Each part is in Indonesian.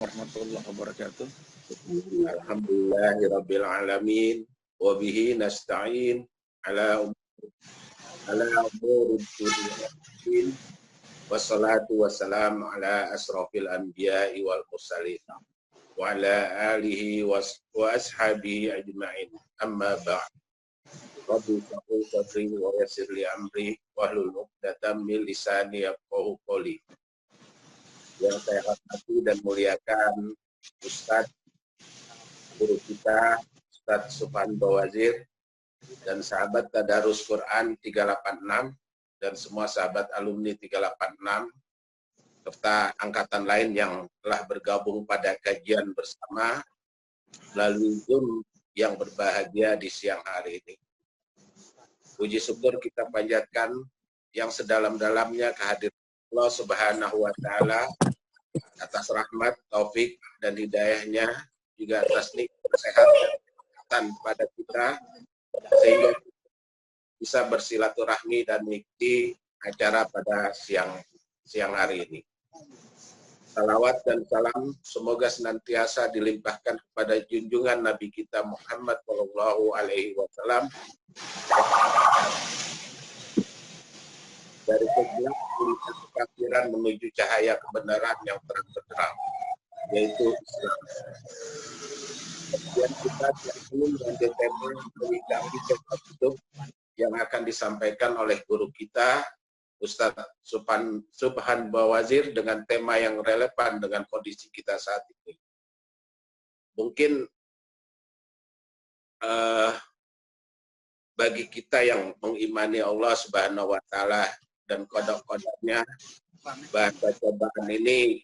warahmatullahi wabarakatuh. Alhamdulillahirabbil alamin wa bihi nasta'in ala umurid dunya wassalatu wassalamu ala asrofil anbiya'i wal mursalin wa ala alihi wa ashabihi ajma'in amma ba'd. Rabbi sa'u sadri wa yassir li amri wahlul 'uqdatam min lisani yafqahu qawli. Yang saya hormati dan muliakan Ustadz guru kita, Ustadz Subhan Bawazir, dan sahabat Tadarus Quran 386, dan semua sahabat alumni 386, serta angkatan lain yang telah bergabung pada kajian bersama melalui Zoom yang berbahagia di siang hari ini. Puji syukur kita panjatkan yang sedalam-dalamnya kehadiran Allah Subhanahu wa Ta'ala atas rahmat, taufik, dan hidayahnya, juga atas nikmat kesehatan pada kita, sehingga bisa bersilaturahmi dan mengikuti acara pada siang hari ini. Salawat dan salam semoga senantiasa dilimpahkan kepada junjungan Nabi kita Muhammad Shallallahu Alaihi Wasallam dari sebelah kekafiran menuju cahaya kebenaran yang terang benderang, yaitu Islam. Kemudian kita ingin melanjutkan menyikapi kitab hidup yang akan disampaikan oleh guru kita Ustadz Subhan Bawazir dengan tema yang relevan dengan kondisi kita saat ini. Mungkin bagi kita yang mengimani Allah Subhanahu wa Ta'ala dan kodok-kodoknya, bahasa cobaan ini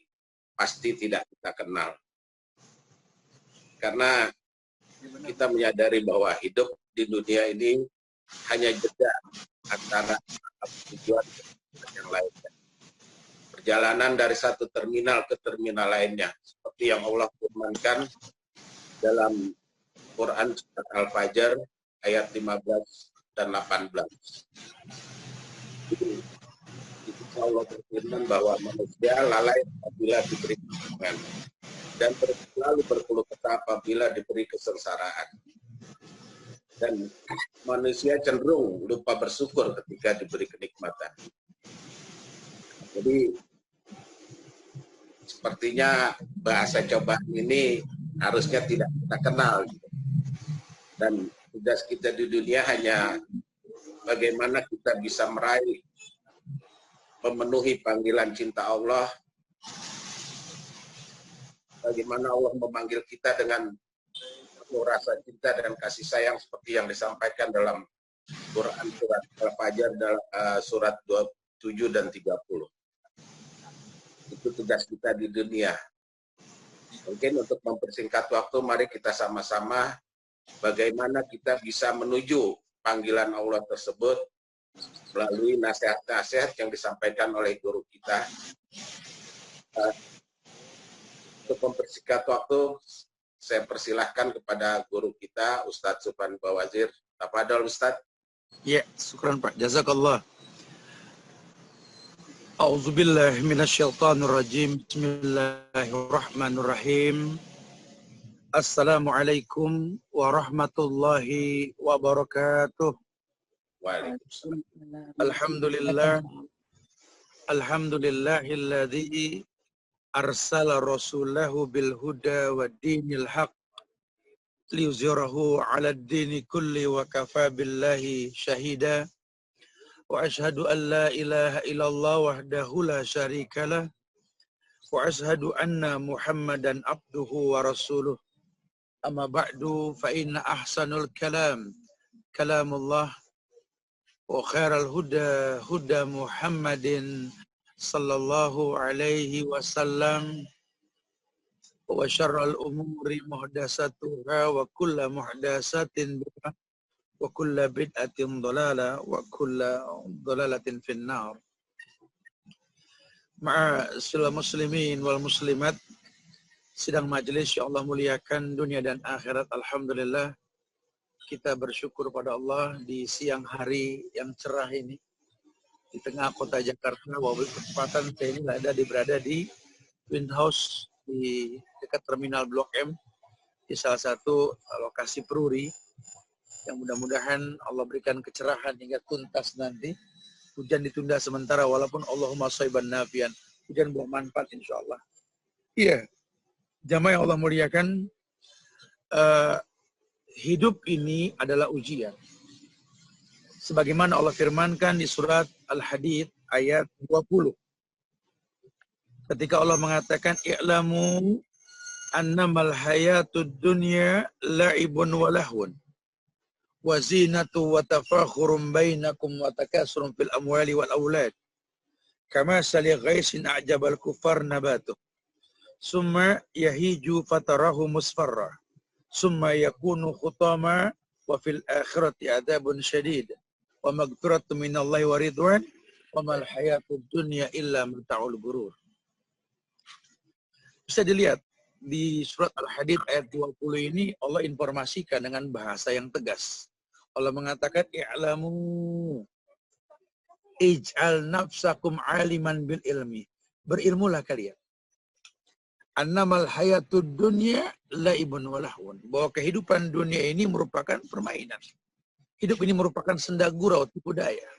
pasti tidak kita kenal. Karena kita menyadari bahwa hidup di dunia ini hanya jeda antara tujuan yang lainnya. Perjalanan dari satu terminal ke terminal lainnya, seperti yang Allah firmankan dalam Quran surat Al-Fajr ayat 15 dan 18. Allah berfirman bahwa manusia lalai apabila diberi kesenangan dan selalu berkeluh kesah apabila diberi kesengsaraan. Dan manusia cenderung lupa bersyukur ketika diberi kenikmatan. Jadi sepertinya bahasa cobaan ini harusnya tidak kita kenal. Dan tugas kita di dunia hanya bagaimana kita bisa meraih, memenuhi panggilan cinta Allah, bagaimana Allah memanggil kita dengan penuh rasa cinta dan kasih sayang seperti yang disampaikan dalam Quran surat Al-Fajr surat 27 dan 30. Itu tugas kita di dunia. Mungkin untuk mempersingkat waktu, mari kita sama-sama bagaimana kita bisa menuju panggilan Allah tersebut melalui nasihat-nasihat yang disampaikan oleh guru kita. Untuk mempersingkat waktu, saya persilahkan kepada guru kita, Ustadz Subhan Bawazir. Tafadhol Ustadz. Ya, syukran Pak. Jazakallah. A'udzubillahi minasyaitonirrajim. Bismillahirrahmanirrahim. Assalamualaikum warahmatullahi wabarakatuh. Waalaikumsalam. Alhamdulillah. Alhamdulillahilladzi arsala rasulahu bil huda wa dinil haq liyuzhirahu 'ala ad-dini kulli wa kafa billahi syahida wa asyhadu an la ilaha illallah wahdahu la syarikalah wa asyhadu anna Muhammadan abduhu wa rasuluh. Amma ba'du fa inna ahsanul kalam kalamullah wa khairal huda huda Muhammadin sallallahu alaihi wasallam wa syarrul umuri muhdatsatuha wa kullu muhdatsatin bid'ah wa kullu bid'atin dhalalah wa kullu dhalalatin finnar. Ma'asyiral muslimin wal muslimat, sidang majelis yang Allah muliakan dunia dan akhirat, alhamdulillah kita bersyukur pada Allah di siang hari yang cerah ini di tengah kota Jakarta. Wabil kesempatan saya ini berada di Twin House di dekat terminal Blok M di salah satu lokasi peruri yang mudah-mudahan Allah berikan kecerahan hingga tuntas nanti. Hujan ditunda sementara walaupun Allahumma shayban nafian, hujan buah manfaat insyaallah. Iya, jamaah yang Allah muliakan, hidup ini adalah ujian. Sebagaimana Allah firmankan di surat Al-Hadid ayat 20. Ketika Allah mengatakan i'lamu annamal hayatud dunya la'ibun wa lahun wa zinatu wa tafakhurun bainakum wa takasurun fil amwali wal aulad kama sali ghaisin a'jabal kufar nabatuh summa yahiju fatarahu musfarra summa yakunu khutama wa fil akhirati adzabun syadid wa maghfiratu minallahi wa ridwan wa mal hayatud dunya illa mata'ul ghurur. Bisa dilihat di surat Al-Hadid ayat 20 ini Allah informasikan dengan bahasa yang tegas. Allah mengatakan i'lamu ij'al nafsakum aliman bil ilmi. Berilmulah kalian. Annamal hayatud dunya laibun wa lahun. Bahwa kehidupan dunia ini merupakan permainan. Hidup ini merupakan senda gurau, tipu daya.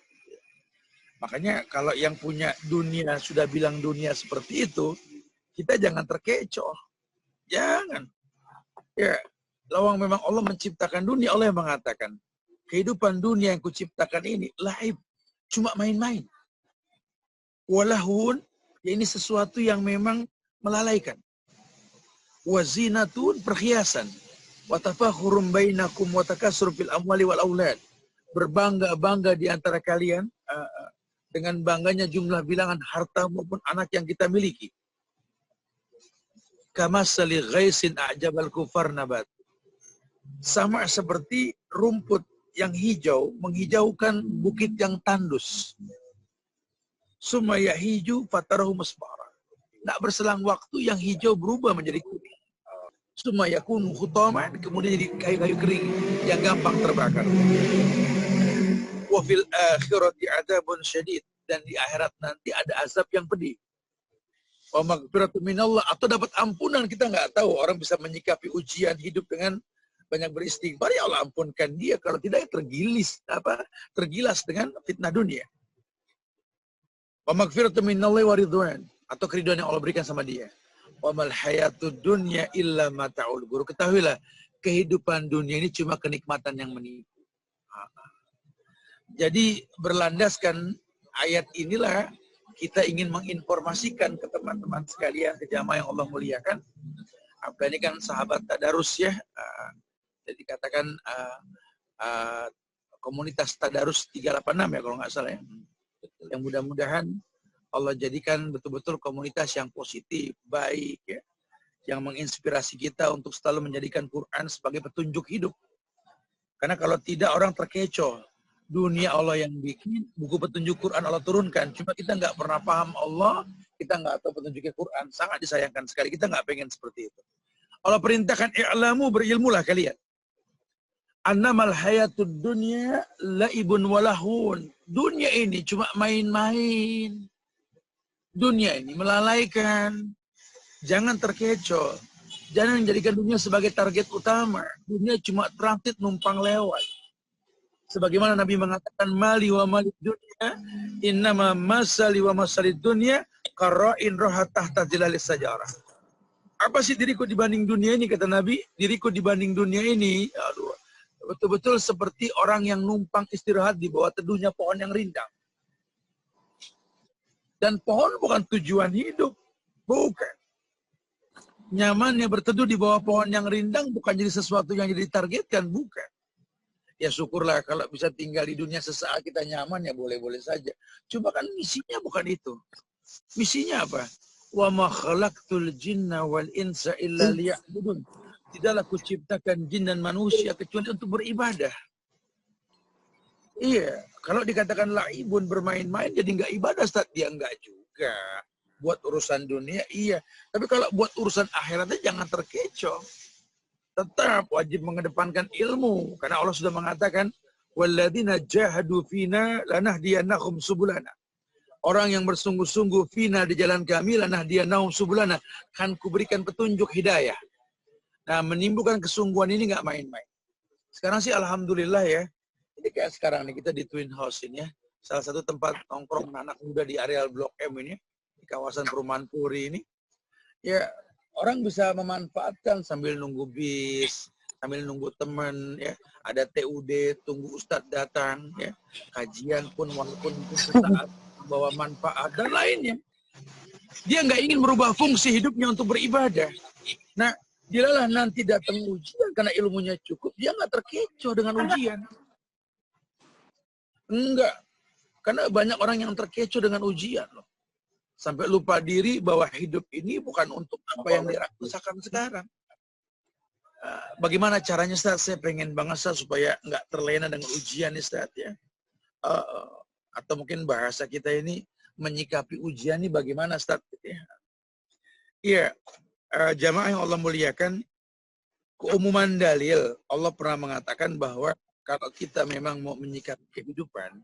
Makanya kalau yang punya dunia sudah bilang dunia seperti itu, kita jangan terkecoh. Jangan. Ya, lawang memang Allah menciptakan dunia, Allah yang mengatakan, kehidupan dunia yang kuciptakan ini laib, cuma main-main. Walahun, ya ini sesuatu yang memang melalaikan. Wazinatun, perhiasan. Watafakhurum bainakum watakasur fil amwali wal aulad. Berbangga-bangga di antara kalian dengan bangganya jumlah bilangan harta maupun anak yang kita miliki. Kama sali ghaisin a'jabal kufar nabat. Sama seperti rumput yang hijau menghijaukan bukit yang tandus. Sumaya hiju fatarahu musbara. Tak berselang waktu yang hijau berubah menjadi kuning. Sumaya kunu khutaman, kemudian jadi kayu-kayu kering yang gampang terbakar. Wa fil akhirati adzabun syadid, dan di akhirat nanti ada azab yang pedih. Wa maghfiratu minallah, atau dapat ampunan, kita nggak tahu. Orang bisa menyikapi ujian hidup dengan banyak beristighfar, ya Allah ampunkan dia. Kalau tidak tergilas dengan fitnah dunia. Wa maghfiratu minallahi wa ridwan, atau keridhaan yang Allah berikan sama dia. Wa mal hayatud dunya illa mata'ul ghurur. Ketahuilah, kehidupan dunia ini cuma kenikmatan yang menipu. Jadi berlandaskan ayat inilah kita ingin menginformasikan ke teman-teman sekalian, ke jamaah yang Allah muliakan. Apa ini kan sahabat tadarus ya. Jadi katakan komunitas tadarus 386 ya kalau nggak salah ya. Yang mudah-mudahan Allah jadikan betul-betul komunitas yang positif, baik ya. Yang menginspirasi kita untuk selalu menjadikan Quran sebagai petunjuk hidup. Karena kalau tidak orang terkecoh. Dunia Allah yang bikin, buku petunjuk Quran Allah turunkan. Cuma kita nggak pernah paham Allah, kita nggak tahu petunjuknya Quran. Sangat disayangkan sekali, kita nggak pengen seperti itu. Allah perintahkan, i'lamu, berilmulah kalian. Annamal hayatud dunya laibun walahun. Dunia ini cuma main-main. Dunia ini melalaikan. Jangan terkecoh. Jangan menjadikan dunia sebagai target utama. Dunia cuma transit numpang lewat. Sebagaimana Nabi mengatakan, mali wa mali dunia, innama masali wa masali dunia, karra'in roha tahta zilalis sajarah. Apa sih diriku dibanding dunia ini, kata Nabi? Diriku dibanding dunia ini, aduh, betul-betul seperti orang yang numpang istirahat di bawah teduhnya pohon yang rindang. Dan pohon bukan tujuan hidup. Bukan. Nyamannya berteduh di bawah pohon yang rindang bukan jadi sesuatu yang jadi targetkan. Bukan. Ya syukurlah kalau bisa tinggal di dunia sesaat kita nyaman, ya boleh-boleh saja. Cuma kan misinya bukan itu. Misinya apa? Wa ma khalaqtul jinna wal insa illa liya'budun. Tidaklah kuciptakan jin dan manusia kecuali untuk beribadah. Iya, kalau dikatakan laibun, bermain-main, jadi nggak ibadah, Ustaz. Dia nggak juga. Buat urusan dunia, iya. Tapi kalau buat urusan akhiratnya jangan terkecoh. Tetap wajib mengedepankan ilmu. Karena Allah sudah mengatakan, وَالَّذِينَ جَاهَدُوا فِينَا لَنَهْدِيَنَّهُمْ سُبُلَنَا. orang yang bersungguh-sungguh fina di jalan kami, lanahdiyannahum subulana, kan kuberikan petunjuk hidayah. Nah, menimbulkan kesungguhan ini nggak main-main. Sekarang sih alhamdulillah ya. Ini kayak sekarang nih kita di Twin House ini ya. Salah satu tempat nongkrong anak muda di areal Blok M ini, di kawasan Perumahan Puri ini. Ya, orang bisa memanfaatkan sambil nunggu bis, sambil nunggu teman ya. Ada TUD, tunggu Ustadz datang ya. Kajian pun walaupun sesaat membawa manfaat dan lainnya. Dia nggak ingin merubah fungsi hidupnya untuk beribadah. Nah, dialah nanti datang ujian karena ilmunya cukup, dia nggak terkecoh dengan ujian. Enggak. Karena banyak orang yang terkecoh dengan ujian loh. Sampai lupa diri bahwa hidup ini bukan untuk apa yang dirasakan sekarang. Bagaimana caranya, Ustaz? Saya pengen banget, Ustaz, supaya nggak terlena dengan ujian, Ustaz, ya. Atau mungkin bahasa kita ini menyikapi ujian ini bagaimana, Ustaz? Iya, jamaah yang Allah muliakan, keumuman dalil, Allah pernah mengatakan bahwa kalau kita memang mau menyikapi kehidupan,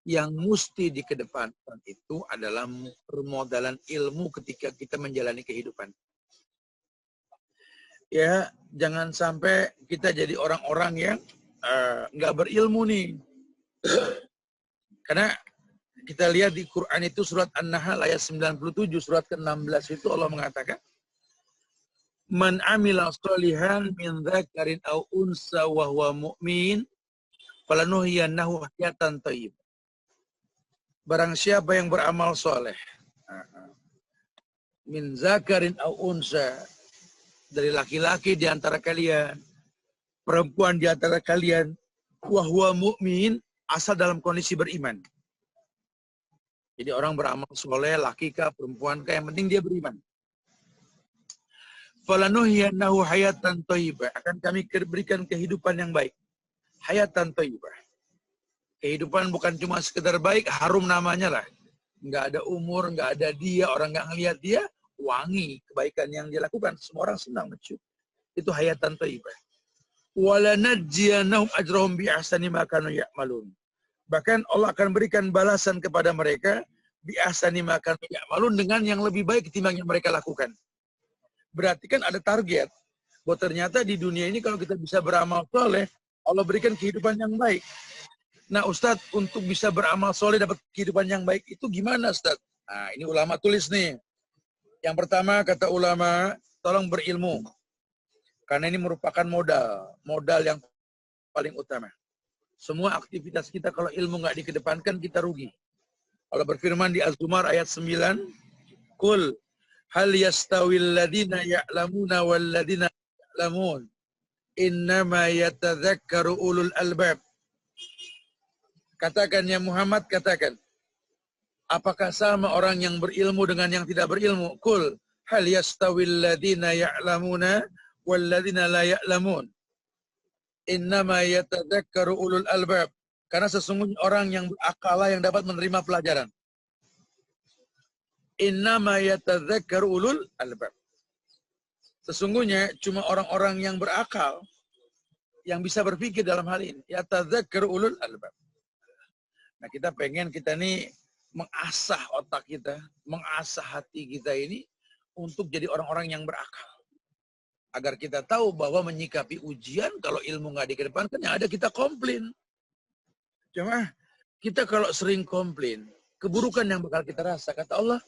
yang mesti dikedepankan itu adalah permodalan ilmu ketika kita menjalani kehidupan. Ya, jangan sampai kita jadi orang-orang yang nggak berilmu nih. Karena kita lihat di Quran itu surat An-Nahl ayat 97, surat ke-16 itu Allah mengatakan, Man amila sholihan min dzakarin aw unsa wa huwa mu'min falanuhyiyannahu hayatan thayyibah. Barang siapa yang beramal soleh min zakarin aw unsa, dari laki-laki di antara kalian, perempuan di antara kalian, wa huwa mu'min, asal dalam kondisi beriman. Jadi orang beramal soleh, laki kah, perempuan kah, yang penting dia beriman. Falanuhyiyannahu hayatan thayyibah, akan kami berikan kehidupan yang baik. Hayatan thayyibah. Kehidupan bukan cuma sekedar baik, harum namanya lah. Nggak ada umur, nggak ada dia, orang nggak ngelihat dia, wangi kebaikan yang dia lakukan. Semua orang senang mencium. Itu hayatan thayyibah. Walanajziyannahum ajrahum bi ahsani ma kanu ya'malun. Bahkan Allah akan berikan balasan kepada mereka bi ahsani ma kanu ya'malun, dengan yang lebih baik ketimbang yang mereka lakukan. Berarti kan ada target. Bahwa ternyata di dunia ini kalau kita bisa beramal soleh, Allah berikan kehidupan yang baik. Nah, Ustadz, untuk bisa beramal soleh dapat kehidupan yang baik itu gimana, Ustadz? Nah, ini ulama tulis nih. Yang pertama, kata ulama, tolong berilmu. Karena ini merupakan modal yang paling utama. Semua aktivitas kita kalau ilmu nggak dikedepankan, kita rugi. Allah berfirman di Az-Zumar ayat 9, Qul hal yastawil ladina ya'lamuna wal ladina ya'lamun, innama yatadzakkaru ulul albab. Katakan ya Muhammad, katakan, apakah sama orang yang berilmu dengan yang tidak berilmu? Qul hal yastawil ladina ya'lamuna wal ladina la ya'lamun, innama yatadzakkaru ulul albab. Karena sesungguhnya orang yang berakal yang dapat menerima pelajaran. Innama yatadzakkaru ulul albab. Sesungguhnya cuma orang-orang yang berakal yang bisa berpikir dalam hal ini. Yatadzakkaru ulul albab. Nah, kita pengen kita nih mengasah otak kita, mengasah hati kita ini untuk jadi orang-orang yang berakal. Agar kita tahu bahwa menyikapi ujian, kalau ilmu nggak dikedepankan, yang ada kita komplain. Cuma kita kalau sering komplain, keburukan yang bakal kita rasa. Kata Allah,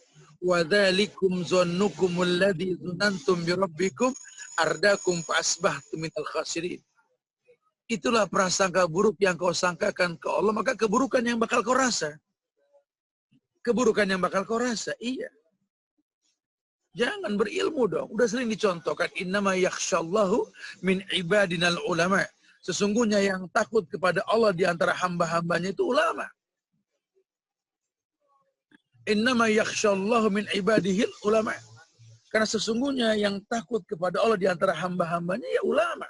وَذَلِكُمْ ظَنُّكُمُ الَّذِي ظُنَنْتُمْ بِرَبِّكُمْ أَرْدَاكُمْ فَأَصْبَحْتُمْ مِنَ الْخَاسِرِينَ. Itulah prasangka buruk yang kau sangkakan ke Allah, maka keburukan yang bakal kau rasa. Keburukan yang bakal kau rasa, iya. Jangan berilmu dong. Udah sering dicontohkan, innama yakhshallahu min ibadinal ulama. Sesungguhnya yang takut kepada Allah di antara hamba-hambanya itu ulama. Innama yakhshallahu min ibadihil ulama. Karena sesungguhnya yang takut kepada Allah di antara hamba-hambanya ya ulama.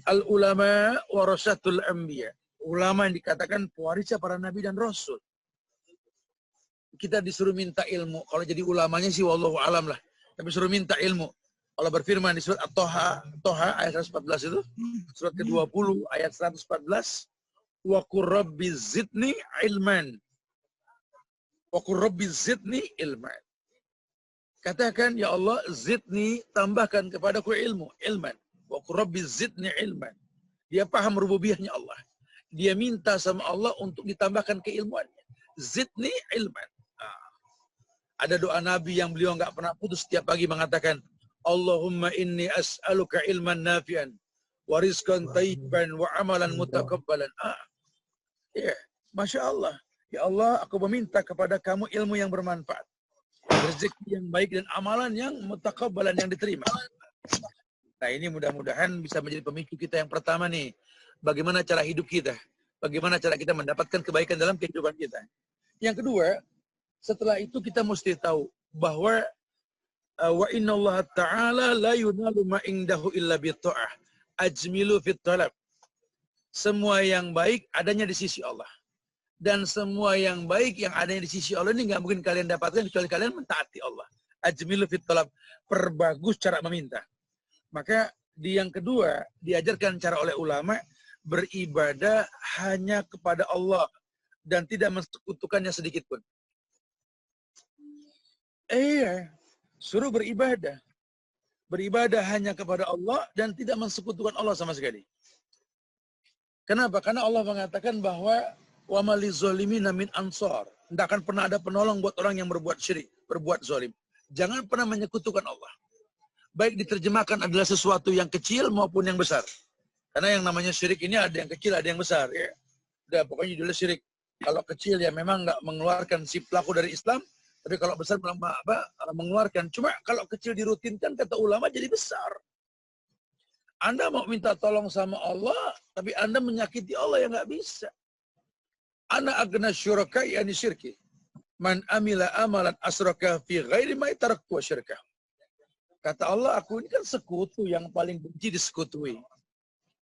Al-ulama warasatul anbiya. Ulama yang dikatakan pewarisnya para nabi dan rasul. Kita disuruh minta ilmu. Kalau jadi ulamanya sih wallahu alam lah. Tapi suruh minta ilmu. Allah berfirman di surat At-Toha ayat 114 itu. Surat ke-20 ayat 114. Wa qur rabbi zidni ilman. Wa qur rabbi zidni ilman. Katakan, ya Allah, zidni, tambahkan kepadaku ilmu, ilman. Wa qur rabbi zidni ilman. Dia paham rububiyahnya Allah. Dia minta sama Allah untuk ditambahkan keilmuannya. Zidni ilman. Ada doa Nabi yang beliau nggak pernah putus setiap pagi mengatakan, Allahumma inni as'aluka ilman nafi'an, wa rizqan thayyiban, wa amalan mutakabbalan. Ya, Masya Allah. Ya Allah, aku meminta kepada kamu ilmu yang bermanfaat, rezeki yang baik, dan amalan yang mutakabbalan, yang diterima. Nah, ini mudah-mudahan bisa menjadi pemicu kita yang pertama nih. Bagaimana cara hidup kita? Bagaimana cara kita mendapatkan kebaikan dalam kehidupan kita? Yang kedua, setelah itu kita mesti tahu bahwa wa inna Allah Ta'ala la yunalu ma indahu illa bitta'ah. Ajmilu fit talab. Semua yang baik adanya di sisi Allah. Dan semua yang baik yang adanya di sisi Allah ini nggak mungkin kalian dapatkan kecuali kalian mentaati Allah. Ajmilu fit talab. Perbagus cara meminta. Maka di yang kedua diajarkan cara oleh ulama beribadah hanya kepada Allah dan tidak mensekutukannya sedikit pun. Suruh beribadah. Beribadah hanya kepada Allah dan tidak mensekutukan Allah sama sekali. Kenapa? Karena Allah mengatakan bahwa wa malizzalimina min ansar. Tidak akan pernah ada penolong buat orang yang berbuat syirik, berbuat zalim. Jangan pernah menyekutukan Allah. Baik diterjemahkan adalah sesuatu yang kecil maupun yang besar. Karena yang namanya syirik ini ada yang kecil, ada yang besar. Ya. Udah, pokoknya judulnya syirik. Kalau kecil ya memang nggak mengeluarkan si pelaku dari Islam. Tapi kalau besar mengeluarkan. Cuma kalau kecil dirutinkan, kata ulama, jadi besar. Anda mau minta tolong sama Allah, tapi Anda menyakiti Allah, yang nggak bisa. Ana agna syuraka yani syirki. Man amila amalan asraka fi ghairi ma taraktu syirka. Kata Allah, aku ini kan sekutu yang paling benci disekutui.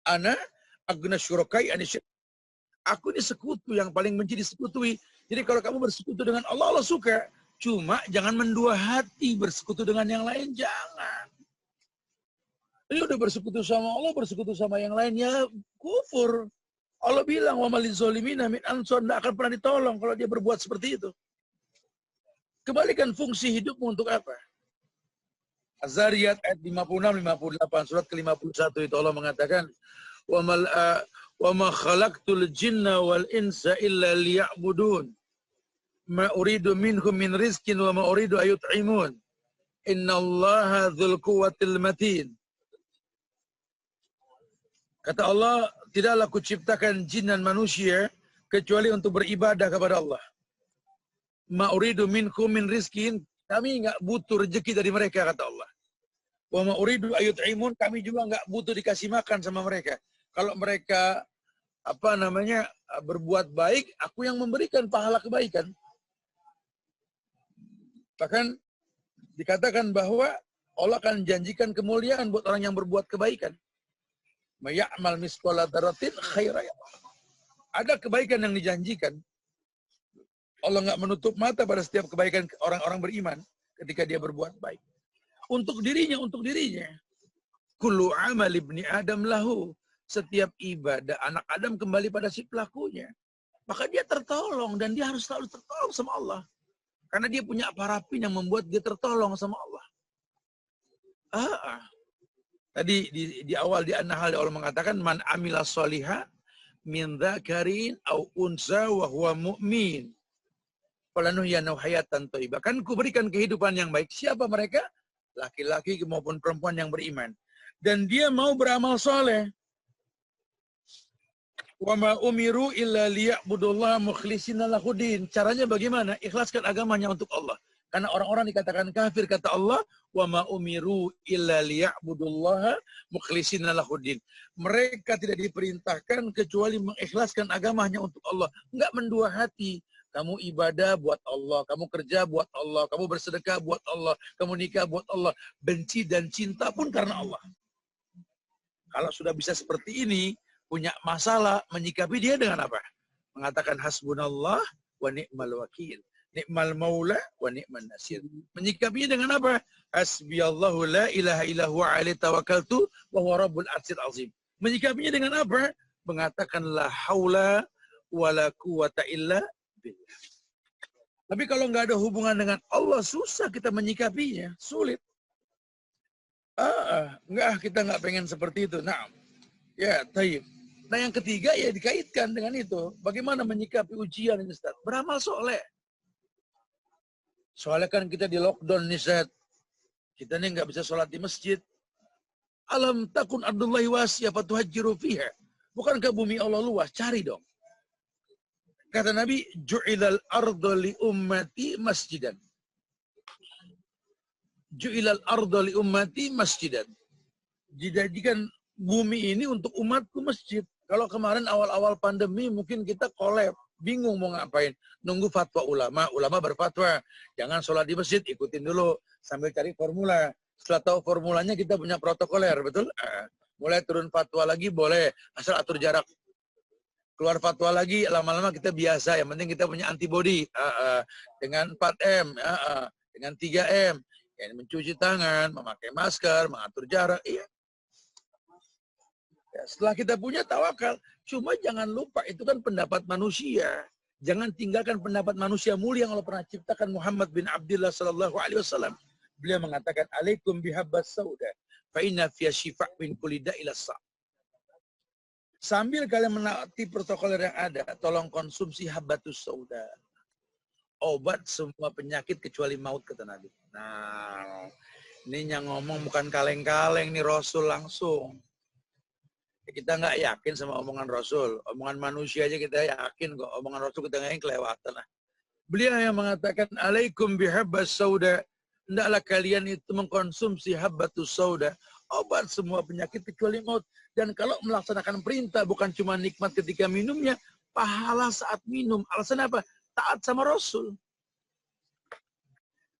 Ana agna syuraka yani syirki. Aku ini sekutu yang paling benci disekutui. Jadi kalau kamu bersekutu dengan Allah, Allah suka. Cuma jangan mendua hati bersekutu dengan yang lain, jangan. Ini udah bersekutu sama Allah, bersekutu sama yang lain, ya kufur. Allah bilang, wa malizzalimina min ansar, tidak akan pernah ditolong kalau dia berbuat seperti itu. Kembalikan fungsi hidupmu untuk apa? Az-Zariyat ayat 56-58, surat ke-51 itu Allah mengatakan, wa ma khalaqtul jinna wal insa illa liya'budun. Ma uridu minhum min rizkin wa ma uridu ayut'imun. Innallaha dzul quwwatil matin. Kata Allah, tidaklah kuciptakan jin dan manusia kecuali untuk beribadah kepada Allah. Ma uridu minhum min rizkin, kami enggak butuh rezeki dari mereka, kata Allah. Wa ma uridu ayut'imun, kami juga enggak butuh dikasih makan sama mereka. Kalau mereka berbuat baik, aku yang memberikan pahala kebaikan. Bahkan dikatakan bahwa Allah akan janjikan kemuliaan buat orang yang berbuat kebaikan. Maya'mal misqala dzarratin khairan. Ada kebaikan yang dijanjikan. Allah nggak menutup mata pada setiap kebaikan orang-orang beriman ketika dia berbuat baik. Untuk dirinya. Kullu amal ibni Adam lahu. Setiap ibadah anak Adam kembali pada si pelakunya. Maka dia tertolong dan dia harus selalu tertolong sama Allah. Karena dia punya parapin yang membuat dia tertolong sama Allah. Tadi di awal di An-Nahl Allah mengatakan man amila sholiha min dzakarin au unsa wa huwa mu'min. Falanuhyanahu hayatan thayyibah. Kan kuberikan kehidupan yang baik. Siapa mereka? Laki-laki maupun perempuan yang beriman. Dan dia mau beramal soleh. Wa ma umiru illa liya'budullaha mukhlishina lahudin. Caranya bagaimana? Ikhlaskan agamanya untuk Allah. Karena orang-orang dikatakan kafir, kata Allah, wa ma umiru illa liya'budullaha mukhlishina lahudin. Mereka tidak diperintahkan kecuali mengikhlaskan agamanya untuk Allah. Enggak mendua hati. Kamu ibadah buat Allah, kamu kerja buat Allah, kamu bersedekah buat Allah, kamu nikah buat Allah. Benci dan cinta pun karena Allah. Kalau sudah bisa seperti ini, punya masalah, menyikapi dia dengan apa? Mengatakan hasbunallah wa ni'mal wakil. Ni'mal maula wa ni'man nasir. Menyikapinya dengan apa? Hasbiyallahu la ilaha illahu alaihi tawakkaltu wa huwa rabbul arsyil azim. Menyikapinya dengan apa? Mengatakan la haula wa la quwata illa billah. Tapi kalau nggak ada hubungan dengan Allah, susah kita menyikapinya, sulit. Enggak, kita nggak pengen seperti itu. Nah, ya, taib. Nah, yang ketiga ya dikaitkan dengan itu. Bagaimana menyikapi ujian ini, Ustaz? Beramal soleh. Soalnya kan kita di lockdown nih, Ustaz. Kita nih nggak bisa sholat di masjid. Alam takun ardullahi wasiyah fatuhajjiru fiha. Bukankah bumi Allah luas? Cari dong. Kata Nabi, ju'ilal ardu li ummati masjidan. Ju'ilal ardu li ummati masjidan. Dijadikan bumi ini untuk umatku masjid. Kalau kemarin awal-awal pandemi mungkin kita kolab, bingung mau ngapain. Nunggu fatwa ulama, ulama berfatwa. Jangan sholat di masjid, ikutin dulu. Sambil cari formula. Setelah tahu formulanya kita punya protokoler, betul? Mulai turun fatwa lagi boleh, asal atur jarak. Keluar fatwa lagi, lama-lama kita biasa. Yang penting kita punya antibody. Dengan 4M, dengan 3M. Ya, mencuci tangan, memakai masker, mengatur jarak. Iya. Ya, setelah kita punya tawakal. Cuma jangan lupa, itu kan pendapat manusia. Jangan tinggalkan pendapat manusia mulia yang Allah pernah ciptakan, Muhammad bin Abdullah sallallahu alaihi wasallam. Beliau mengatakan, alaikum bihabbas sauda, fa inna fiya shifa' min kulli da'il as-sa'. Sambil kalian menaati protokol yang ada, tolong konsumsi habbatus sauda. Obat semua penyakit kecuali maut, kata Nabi. Nah, ini yang ngomong bukan kaleng-kaleng, nih Rasul langsung. Kita nggak yakin sama omongan Rasul. Omongan manusia aja kita yakin kok. Omongan Rasul kita nggak kelewatan. Beliau yang mengatakan, alaikum bihabbas sauda. Hendaklah kalian itu mengkonsumsi habbatus sauda. Obat semua penyakit kecuali maut. Dan kalau melaksanakan perintah bukan cuma nikmat ketika minumnya, pahala saat minum. Alasan apa? Taat sama Rasul.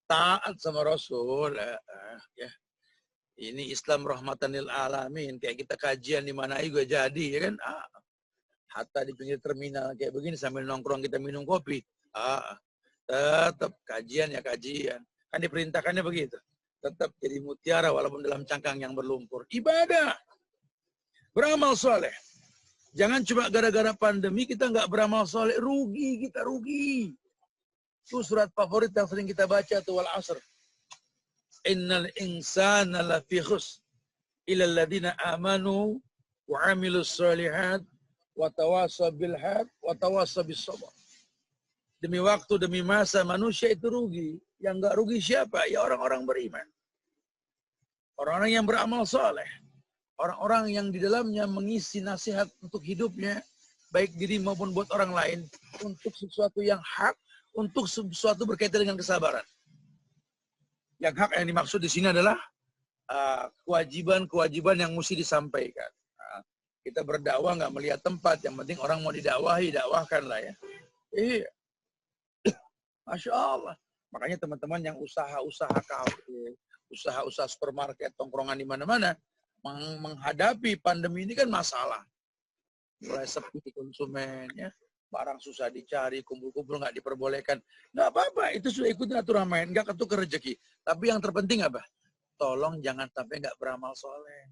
Taat sama Rasul. Ya. Ini Islam rahmatan lil alamin. Kayak kita kajian di mana juga jadi, ya kan? Hatta di pinggir terminal kayak begini sambil nongkrong kita minum kopi. Tetap kajian ya kajian. Kan diperintahkannya begitu. Tetap jadi mutiara walaupun dalam cangkang yang berlumpur. Ibadah. Beramal soleh. Jangan cuma gara-gara pandemi kita nggak beramal soleh. Rugi kita, rugi. Itu surat favorit yang sering kita baca tuh, wal asr. Innal insana lafi khusr illa alladhina amanu wa amilus solihat wa tawasaw bil haq wa tawasaw bis sabr. Demi waktu, demi masa manusia itu rugi. Yang nggak rugi siapa? Ya orang-orang beriman. Orang-orang yang beramal soleh. Orang-orang yang di dalamnya mengisi nasihat untuk hidupnya, baik diri maupun buat orang lain, untuk sesuatu yang hak, untuk sesuatu berkaitan dengan kesabaran. Yang hak yang dimaksud di sini adalah kewajiban-kewajiban yang mesti disampaikan. Kita berdakwah nggak melihat tempat, yang penting orang mau didakwahi, dakwahkan lah ya. Iya. Masya Allah. Makanya teman-teman yang usaha-usaha kafe, usaha-usaha supermarket, tongkrongan di mana-mana, menghadapi pandemi ini kan masalah. Mulai sepi konsumen, ya. Barang susah dicari, kumpul-kumpul nggak diperbolehkan. Nggak apa-apa, itu sudah ikutin aturan main, nggak ketukar rezeki. Tapi yang terpenting apa? Tolong jangan sampai nggak beramal soleh.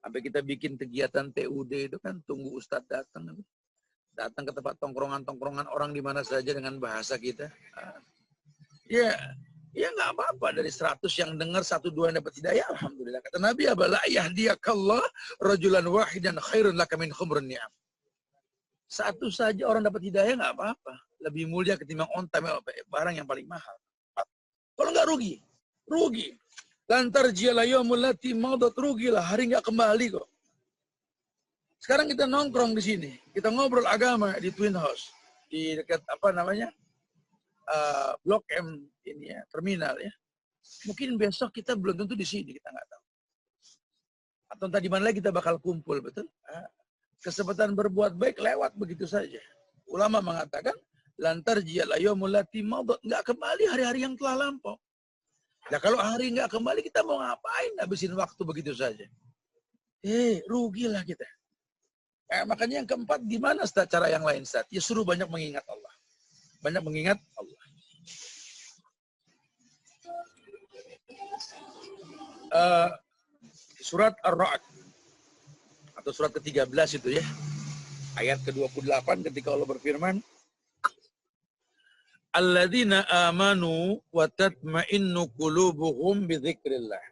Sampai kita bikin kegiatan TUD itu kan tunggu Ustadz datang. Datang ke tempat tongkrongan-tongkrongan orang di mana saja dengan bahasa kita. Ya nggak apa-apa, dari 100 yang dengar 1-2 yang dapat hidayah, alhamdulillah. Kata Nabi, la yahdiyakallah rajulan wahidan khairun laka min khumrun ni'am. Satu saja orang dapat hidayah nggak apa-apa, lebih mulia ketimbang onta barang yang paling mahal. Kalau nggak rugi, rugi. Lantar jiala yaumul lati madat, rugilah, hari nggak kembali kok. Sekarang kita nongkrong di sini, kita ngobrol agama di Twin House, di dekat apa namanya? Blok M ini ya, terminal ya. Mungkin besok kita belum tentu di sini, kita nggak tahu. Atau tadi mana lagi kita bakal kumpul, betul? Kesempatan berbuat baik lewat begitu saja. Ulama mengatakan, lantar jiyal ayyamul lati madat, nggak kembali hari-hari yang telah lampau. Nah kalau hari nggak kembali, kita mau ngapain habisin waktu begitu saja? Rugilah kita. Makanya yang keempat, gimana Ustaz cara yang lain Ustaz? Ya suruh banyak mengingat Allah. Banyak mengingat Allah. Surat Ar-Ra'd atau surat ke-13 itu ya. Ayat ke-28 ketika Allah berfirman, alladzina amanu wa tatma'innu qulubuhum bi dzikrillah.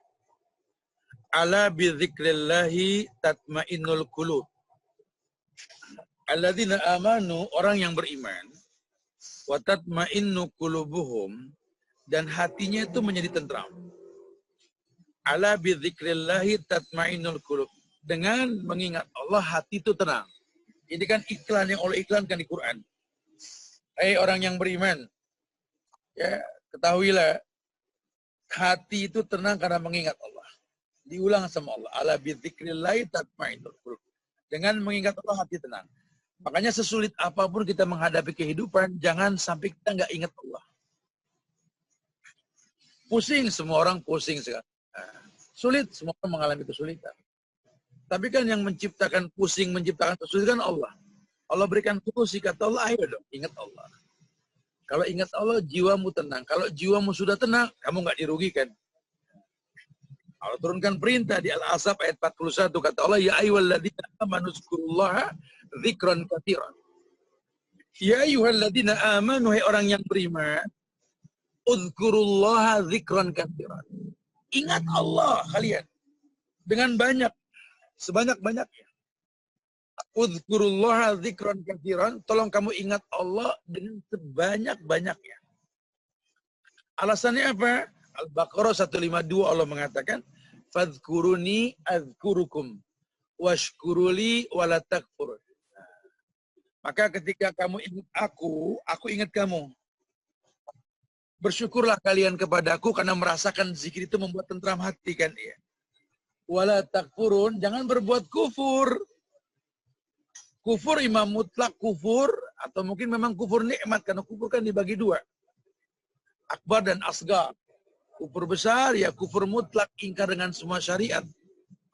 Ala bi dzikrillahi tatma'innul qulub. Alladzina amanu, orang yang beriman, wa tatma'innu qulubuhum, dan hatinya itu menjadi tentram. Ala bi dzikrillahi tatma'innul qulub. Dengan mengingat Allah, hati itu tenang. Ini kan iklan yang Allah iklankan di Quran. Hai orang yang beriman, ya ketahuilah, hati itu tenang karena mengingat Allah. Diulang sama Allah. Ala bi dzikrillahi tatma'innul qulub. Dengan mengingat Allah, hati tenang. Makanya sesulit apapun kita menghadapi kehidupan, jangan sampai kita nggak ingat Allah. Pusing, semua orang pusing sekarang. Sulit, semua orang mengalami kesulitan. Tapi kan yang menciptakan pusing, menciptakan kesulitan Allah. Allah berikan solusi, kata Allah, ayo dong, ingat Allah. Kalau ingat Allah, jiwamu tenang. Kalau jiwamu sudah tenang, kamu nggak dirugikan. Allah turunkan perintah di Al-Ahzab ayat 41, kata Allah, ya ayyuhalladzina amanu dzkurullaha dzikran katsiran. Ya ayyuhalladzina amanu, hai orang yang beriman, udzkurullaha dzikran katsiran. Ingat Allah kalian dengan banyak, sebanyak-banyaknya. Udzkurullaha dzikran katsiran, tolong kamu ingat Allah dengan sebanyak-banyaknya. Alasannya apa? Al-Baqarah 152 Allah mengatakan, fadzkuruni adzkurukum washkuruli wala takfur. Maka ketika kamu ingat aku ingat kamu. Bersyukurlah kalian kepadaku karena merasakan zikir itu membuat tentram hati kan ya. Wala takfurun, jangan berbuat kufur. Kufur imam mutlak kufur, atau mungkin memang kufur nikmat, karena kufur kan dibagi dua. Akbar dan asgar. Kufur besar ya kufur mutlak, ingkar dengan semua syariat.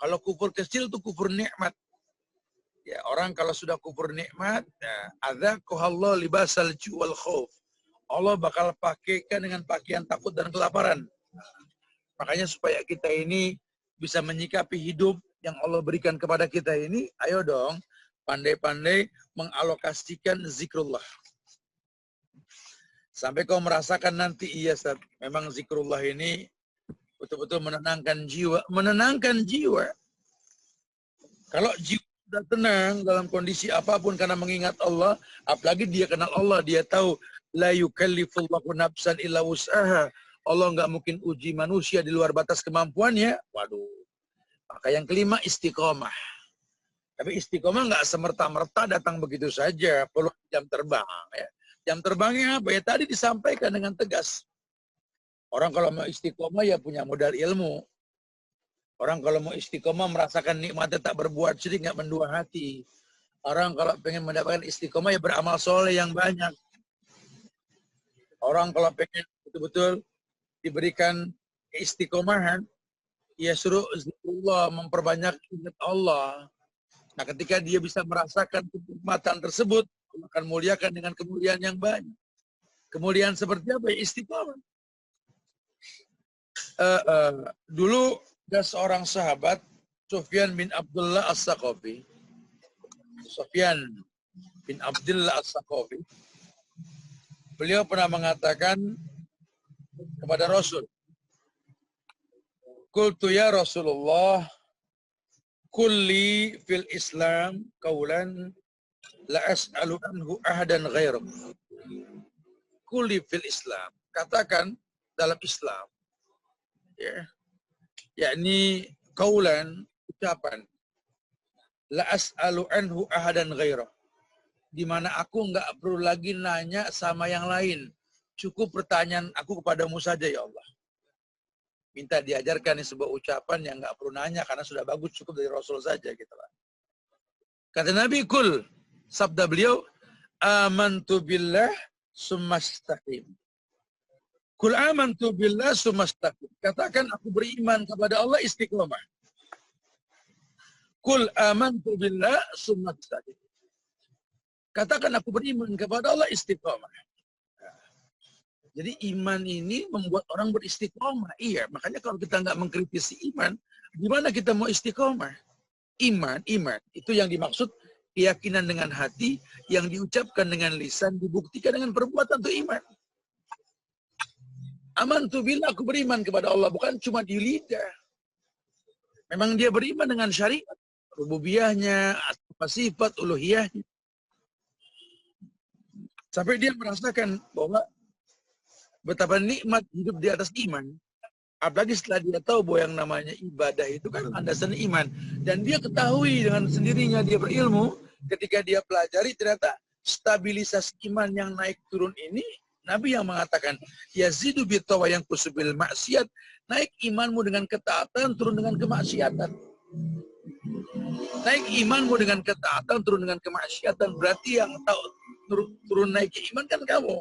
Kalau kufur kecil itu kufur nikmat. Ya, orang kalau sudah kufur nikmat, ya, adzaqahallahu libasal ju' wal khauf. Allah bakal pakaikan dengan pakaian takut dan kelaparan. Makanya supaya kita ini bisa menyikapi hidup yang Allah berikan kepada kita ini, ayo dong pandai-pandai mengalokasikan zikrullah. Sampai kau merasakan nanti, iya Ustaz, memang zikrullah ini betul-betul menenangkan jiwa. Menenangkan jiwa. Kalau jiwa sudah tenang dalam kondisi apapun karena mengingat Allah, apalagi dia kenal Allah, dia tahu la yukallifullahu nafsan illa wus'aha. Allah nggak mungkin uji manusia di luar batas kemampuannya. Waduh. Maka yang kelima, istiqomah. Tapi istiqomah nggak semerta-merta datang begitu saja, perlu jam terbang. Ya. Jam terbangnya apa ya? Tadi disampaikan dengan tegas. Orang kalau mau istiqomah ya punya modal ilmu. Orang kalau mau istiqomah merasakan nikmatnya tak berbuat syirik, nggak mendua hati. Orang kalau pengen mendapatkan istiqomah ya beramal soleh yang banyak. Orang kalau pengen betul-betul diberikan istiqomahan, ya suruh zikrullah, memperbanyak ingat Allah. Nah, ketika dia bisa merasakan kenikmatan tersebut, Allah akan muliakan dengan kemuliaan yang banyak. Kemuliaan seperti apa? Ya, istiqomah. Dulu ada seorang sahabat, Sufyan bin Abdullah As-Saqafi. Sufyan bin Abdullah As-Saqafi. Beliau pernah mengatakan kepada Rasul, qultu ya Rasulullah, kulli fil Islam qaulan la as'alu anhu ahadan ghairak. Kulli fil Islam, katakan dalam Islam, ya, yakni qaulan, ucapan, la as'alu anhu ahadan ghairak, di mana aku nggak perlu lagi nanya sama yang lain, cukup pertanyaan aku kepadamu saja ya Allah. Minta diajarkan ini sebuah ucapan yang nggak perlu nanya karena sudah bagus, cukup dari Rasul saja gitu lah. Kata Nabi, kul, sabda beliau, amantu billah summastaqim. Kul amantu billah summastaqim. Katakan aku beriman kepada Allah, istiqomah. Kul amantu billah summastaqim. Katakan aku beriman kepada Allah, istiqomah. Jadi iman ini membuat orang beristiqomah. Iya, makanya kalau kita nggak mengkritisi iman, gimana kita mau istiqomah? Iman itu yang dimaksud keyakinan dengan hati, yang diucapkan dengan lisan, dibuktikan dengan perbuatan, itu iman. Amantu billah, aku beriman kepada Allah. Bukan cuma di lidah. Memang dia beriman dengan syariat. Rububiyahnya, sifat, uluhiyahnya. Sampai dia merasakan bahwa betapa nikmat hidup di atas iman. Apalagi setelah dia tahu bahwa yang namanya ibadah itu kan landasan iman. Dan dia ketahui dengan sendirinya, dia berilmu, ketika dia pelajari ternyata stabilisasi iman yang naik turun ini, Nabi yang mengatakan, yazidu bitawa yang kusubil maksiat, naik imanmu dengan ketaatan, turun dengan kemaksiatan. Naik imanmu dengan ketaatan, turun dengan kemaksiatan. Berarti yang tahu turun naik iman kan kamu.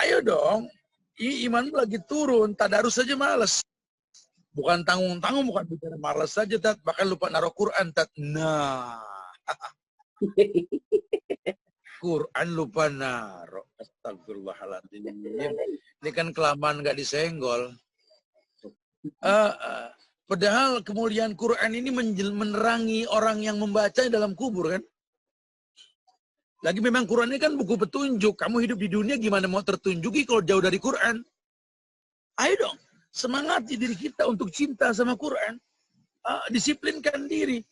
Ayo dong, imanmu lagi turun, tadarus saja malas. Bukan tanggung-tanggung, bukan bicara malas saja, tat. Bahkan lupa naruh Quran, tat. Nah, Quran lupa naruh. Astagfirullahaladzim. Ini kan kelamaan nggak disenggol. Padahal kemuliaan Quran ini menerangi orang yang membaca dalam kubur kan. Lagi memang Quran ini kan buku petunjuk. Kamu hidup di dunia gimana mau tertunjuki kalau jauh dari Quran? Ayo dong, semangati diri kita untuk cinta sama Quran. Disiplinkan diri.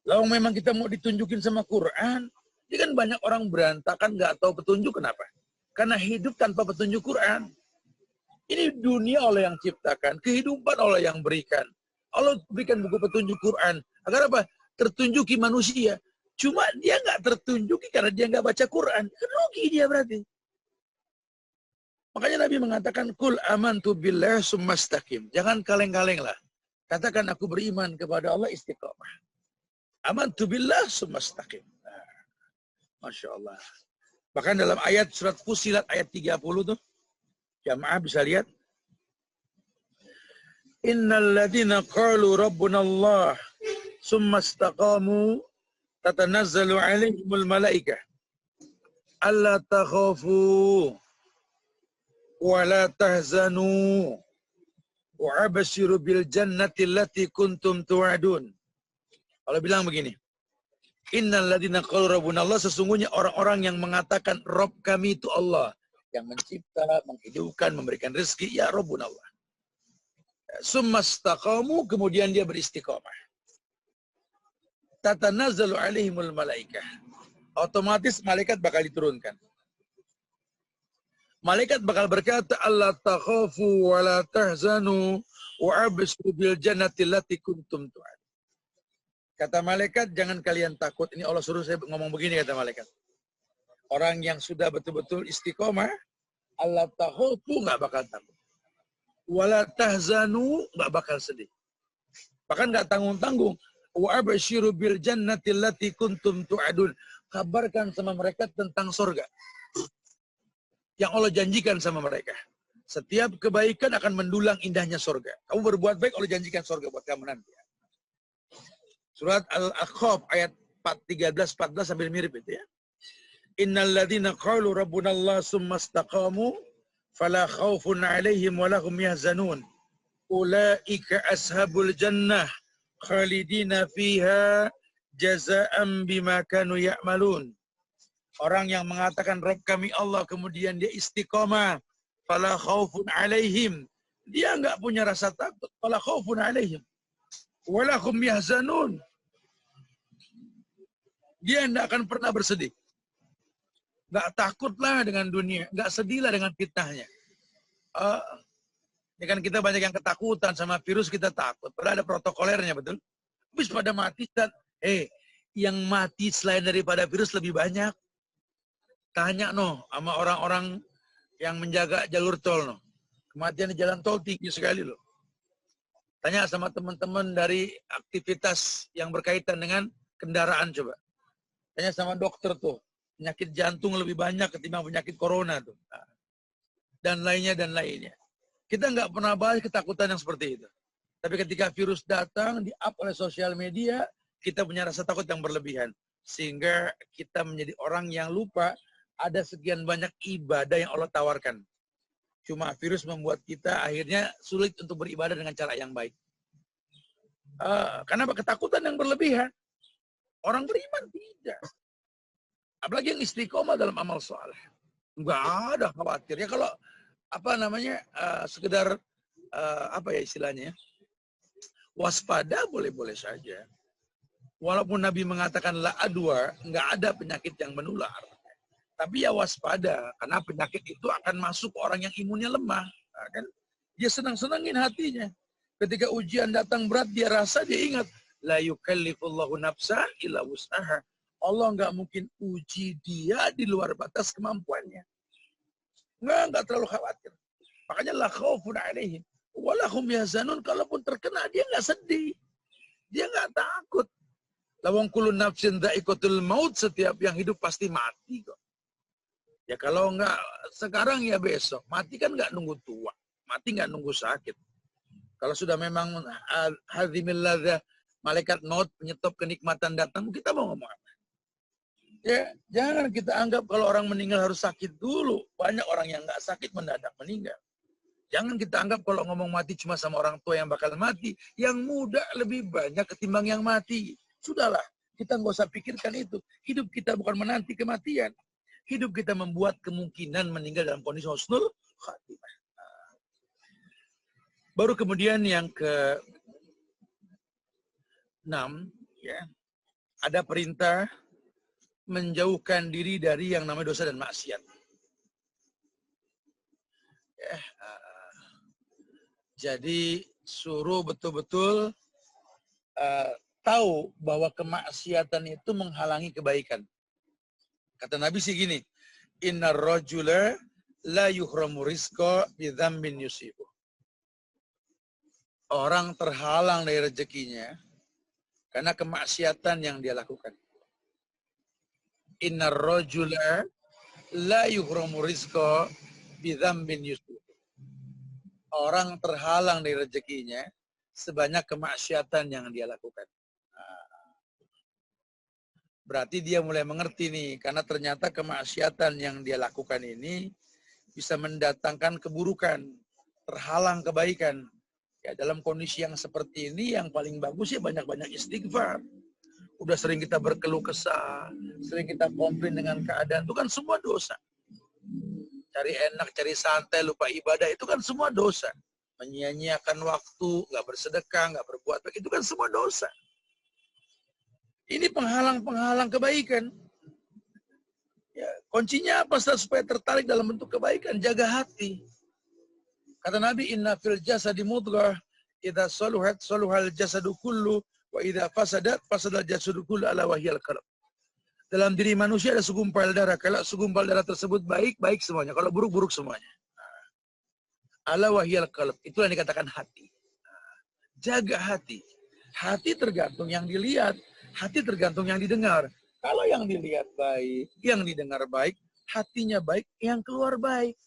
Lalu memang kita mau ditunjukin sama Quran, ini kan banyak orang berantakan nggak tahu petunjuk. Kenapa? Karena hidup tanpa petunjuk Quran. Ini dunia Allah yang ciptakan, kehidupan Allah yang berikan. Allah berikan buku petunjuk Quran. Agar apa? Tertunjuki manusia. Cuma dia nggak tertunjuki karena dia nggak baca Quran. Rugi dia berarti. Makanya Nabi mengatakan, Kul amantu billah summastaqim. Jangan kaleng-kaleng lah. Katakan aku beriman kepada Allah, istiqamah. Amantu billah summastaqim. Masya Allah. Bahkan dalam ayat surat Fusilat ayat 30 tuh, jamaah bisa lihat. Innal ladina qalu rabbuna Allah summastaqamu tatanazzalu alaihimul malaikah alla takhafu wa la tahzanu wa abshiru bil jannati allati kuntum tu'adun. Allah bilang begini, innal ladina qalu rabbuna Allah, sesungguhnya orang-orang yang mengatakan Rabb kami itu Allah, yang mencipta, menghidupkan, memberikan rezeki, ya Rabbuna Allah. Summastaqamu, kemudian dia beristiqamah. Tatanazzalu alaihimul malaikah. Otomatis malaikat bakal diturunkan. Malaikat bakal berkata, Allah takhafu wa la tahzanu wa abshiru bil jannati allati kuntum tu'ad. Kata malaikat, jangan kalian takut. Ini Allah suruh saya ngomong begini, kata malaikat. Orang yang sudah betul-betul istiqomah, Allah takhafu, nggak bakal takut. Wa la tahzanu, nggak bakal sedih. Bahkan nggak tanggung-tanggung. Wa abshiru bil jannati allati kuntum tu'adun. Kabarkan sama mereka tentang surga yang Allah janjikan sama mereka. Setiap kebaikan akan mendulang indahnya surga. Kamu berbuat baik, Allah janjikan surga buat kamu nanti. Surat Al-Aqaf ayat 13-14 sambil mirip itu ya. Innal ladzina qalu rabbuna Allah summastaqamu fala khaufun 'alaihim wa lahum yahzanun. Ulaika ashabul jannah khalidina fiha jazaa'an bima kanu ya'malun. Orang yang mengatakan Rabb kami Allah, kemudian dia istiqamah, fala khaufun 'alaihim. Dia enggak punya rasa takut, fala khaufun 'alaihim wa lahum yahzanun. Dia enggak akan pernah bersedih. Enggak takutlah dengan dunia, enggak sedihlah dengan fitnahnya. Ini kan kita banyak yang ketakutan sama virus, kita takut. Padahal ada protokolernya, betul? Habis pada mati, dan yang mati selain daripada virus lebih banyak. Tanya sama orang-orang yang menjaga jalur tol Kematian di jalan tol tinggi sekali loh. Tanya sama teman-teman dari aktivitas yang berkaitan dengan kendaraan coba. Tanya sama dokter tuh. Penyakit jantung lebih banyak ketimbang penyakit corona tuh. Dan lainnya. Kita nggak pernah bahas ketakutan yang seperti itu. Tapi ketika virus datang, di-up oleh sosial media, kita punya rasa takut yang berlebihan. Sehingga kita menjadi orang yang lupa ada sekian banyak ibadah yang Allah tawarkan. Cuma virus membuat kita akhirnya sulit untuk beribadah dengan cara yang baik. Karena ketakutan yang berlebihan. Orang beriman tidak. Apalagi yang istiqomah dalam amal soleh. Nggak ada khawatir. Ya kalau apa namanya, sekedar apa ya istilahnya, waspada boleh-boleh saja. Walaupun Nabi mengatakan la adwa, nggak ada penyakit yang menular. Tapi ya waspada, karena penyakit itu akan masuk ke orang yang imunnya lemah. Nah, kan? Dia senang-senangin hatinya. Ketika ujian datang berat, dia rasa, dia ingat. La yukallifullahu nafsan illa wus'aha. Allah nggak mungkin uji dia di luar batas kemampuannya. Nggak terlalu khawatir. Makanya la khaufun alaihim. Walahum yahzanun, kalaupun terkena, dia nggak sedih. Dia nggak takut. Lawang kulun nafsin dha'iqatul maut, setiap yang hidup pasti mati kok. Ya kalau nggak sekarang ya besok. Mati kan nggak nunggu tua. Mati nggak nunggu sakit. Kalau sudah memang hadhimil ladza, malaikat maut penyetop kenikmatan datang, kita mau ngomong apa? Ya, jangan kita anggap kalau orang meninggal harus sakit dulu. Banyak orang yang nggak sakit mendadak meninggal. Jangan kita anggap kalau ngomong mati cuma sama orang tua yang bakal mati. Yang muda lebih banyak ketimbang yang mati. Sudahlah, kita nggak usah pikirkan itu. Hidup kita bukan menanti kematian. Hidup kita membuat kemungkinan meninggal dalam kondisi husnul khatimah. Baru kemudian yang ke-6, ya, ada perintah menjauhkan diri dari yang namanya dosa dan maksiat. Ya, jadi suruh betul-betul tahu bahwa kemaksiatan itu menghalangi kebaikan. Kata Nabi sih gini, innar rajula la yuhramu rizqa bi dzambin yusibu. Orang terhalang dari rezekinya karena kemaksiatan yang dia lakukan. Innar rajula la yuhramu rizqa bi dzambin yusibu. Orang terhalang dari rezekinya sebanyak kemaksiatan yang dia lakukan. Berarti dia mulai mengerti nih, karena ternyata kemaksiatan yang dia lakukan ini bisa mendatangkan keburukan, terhalang kebaikan. Ya, dalam kondisi yang seperti ini, yang paling bagus ya banyak-banyak istighfar. Udah sering kita berkeluh kesah, sering kita komplain dengan keadaan, itu kan semua dosa. Cari enak, cari santai, lupa ibadah, itu kan semua dosa. Menyia-nyiakan waktu, nggak bersedekah, nggak berbuat baik, itu kan semua dosa. Ini penghalang-penghalang kebaikan. Ya, kuncinya apa supaya tertarik dalam bentuk kebaikan? Jaga hati. Kata Nabi, inna fil jasadi mudghah, idza saluhat saluhal jasadu kullu, wa idza fasadat fasadal jasadu kullu, ala wahyal qalb. Dalam diri manusia ada segumpal darah. Kalau segumpal darah tersebut baik, baik semuanya. Kalau buruk, buruk semuanya. Ala wahyal qalb. Itulah yang dikatakan hati. Jaga hati. Hati tergantung yang dilihat. Hati tergantung yang didengar. Kalau yang dilihat baik, yang didengar baik, hatinya baik, yang keluar baik.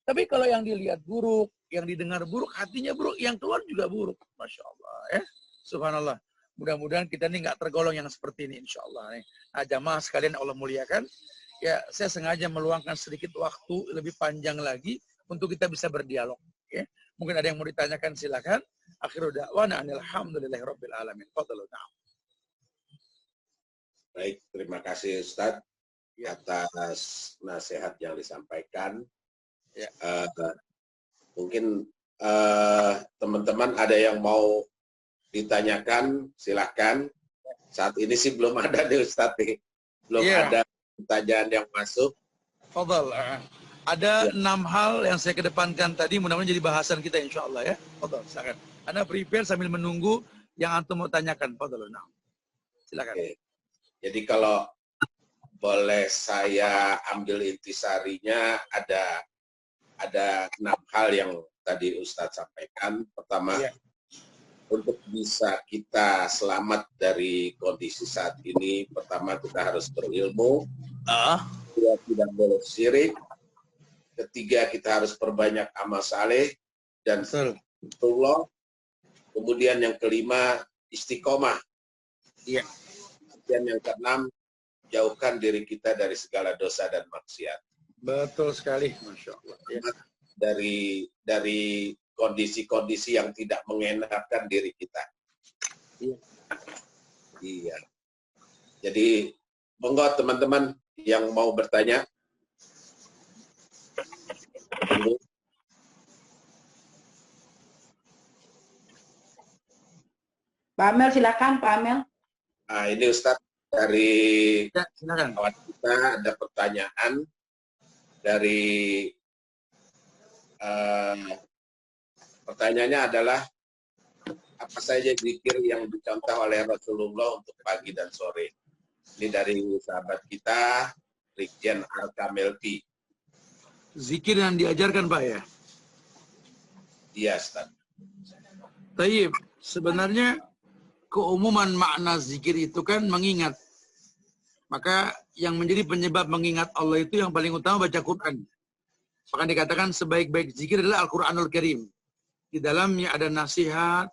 Tapi kalau yang dilihat buruk, yang didengar buruk, hatinya buruk, yang keluar juga buruk. Masya Allah. Ya. Subhanallah. Mudah-mudahan kita ini nggak tergolong yang seperti ini, insya Allah. Nah, jamaah sekalian Allah muliakan. Ya, saya sengaja meluangkan sedikit waktu lebih panjang lagi untuk kita bisa berdialog. Ya. Mungkin ada yang mau ditanyakan, silakan. Akhirul da'wana alhamdulillahirabbil alamin. Fadhlu na'am. Baik, terima kasih Ustadz atas nasihat yang disampaikan. Ya. Mungkin teman-teman ada yang mau ditanyakan, silahkan. Saat ini sih belum ada nih Ustadz, belum ada pertanyaan yang masuk. Fadhal. Ada 6 hal yang saya kedepankan tadi, mudah-mudahan jadi bahasan kita insya Allah ya. Fadhal, silakan. Anda prepare sambil menunggu yang antum mau tanyakan. Fadhal, nah. Silakan. Oke. Jadi kalau boleh saya ambil intisarinya, ada 6 hal yang tadi Ustadz sampaikan. Pertama, untuk bisa kita selamat dari kondisi saat ini, pertama kita harus berilmu. Kedua, tidak boleh syirik. Ketiga, kita harus perbanyak amal saleh dan Allah. Kemudian yang kelima, istiqomah. Iya. Dan yang keenam, jauhkan diri kita dari segala dosa dan maksiat. Betul sekali, Masya Allah. Ya. Dari kondisi-kondisi yang tidak mengenakkan diri kita. Iya. Jadi, monggo teman-teman yang mau bertanya. Tunggu. Pak Amel, silakan Pak Amel. Nah, ini Ustadz dari Ya, silakan. kawan kita ada pertanyaan dari pertanyaannya adalah apa saja zikir yang dicontoh oleh Rasulullah untuk pagi dan sore. Ini dari sahabat kita Rikjen Arkamelti. Zikir yang diajarkan Pak ya? Iya, Ustaz. Tayyib, sebenarnya keumuman makna zikir itu kan mengingat. Maka yang menjadi penyebab mengingat Allah itu yang paling utama baca Quran. Maka dikatakan sebaik-baik zikir adalah Al-Quranul Karim. Di dalamnya ada nasihat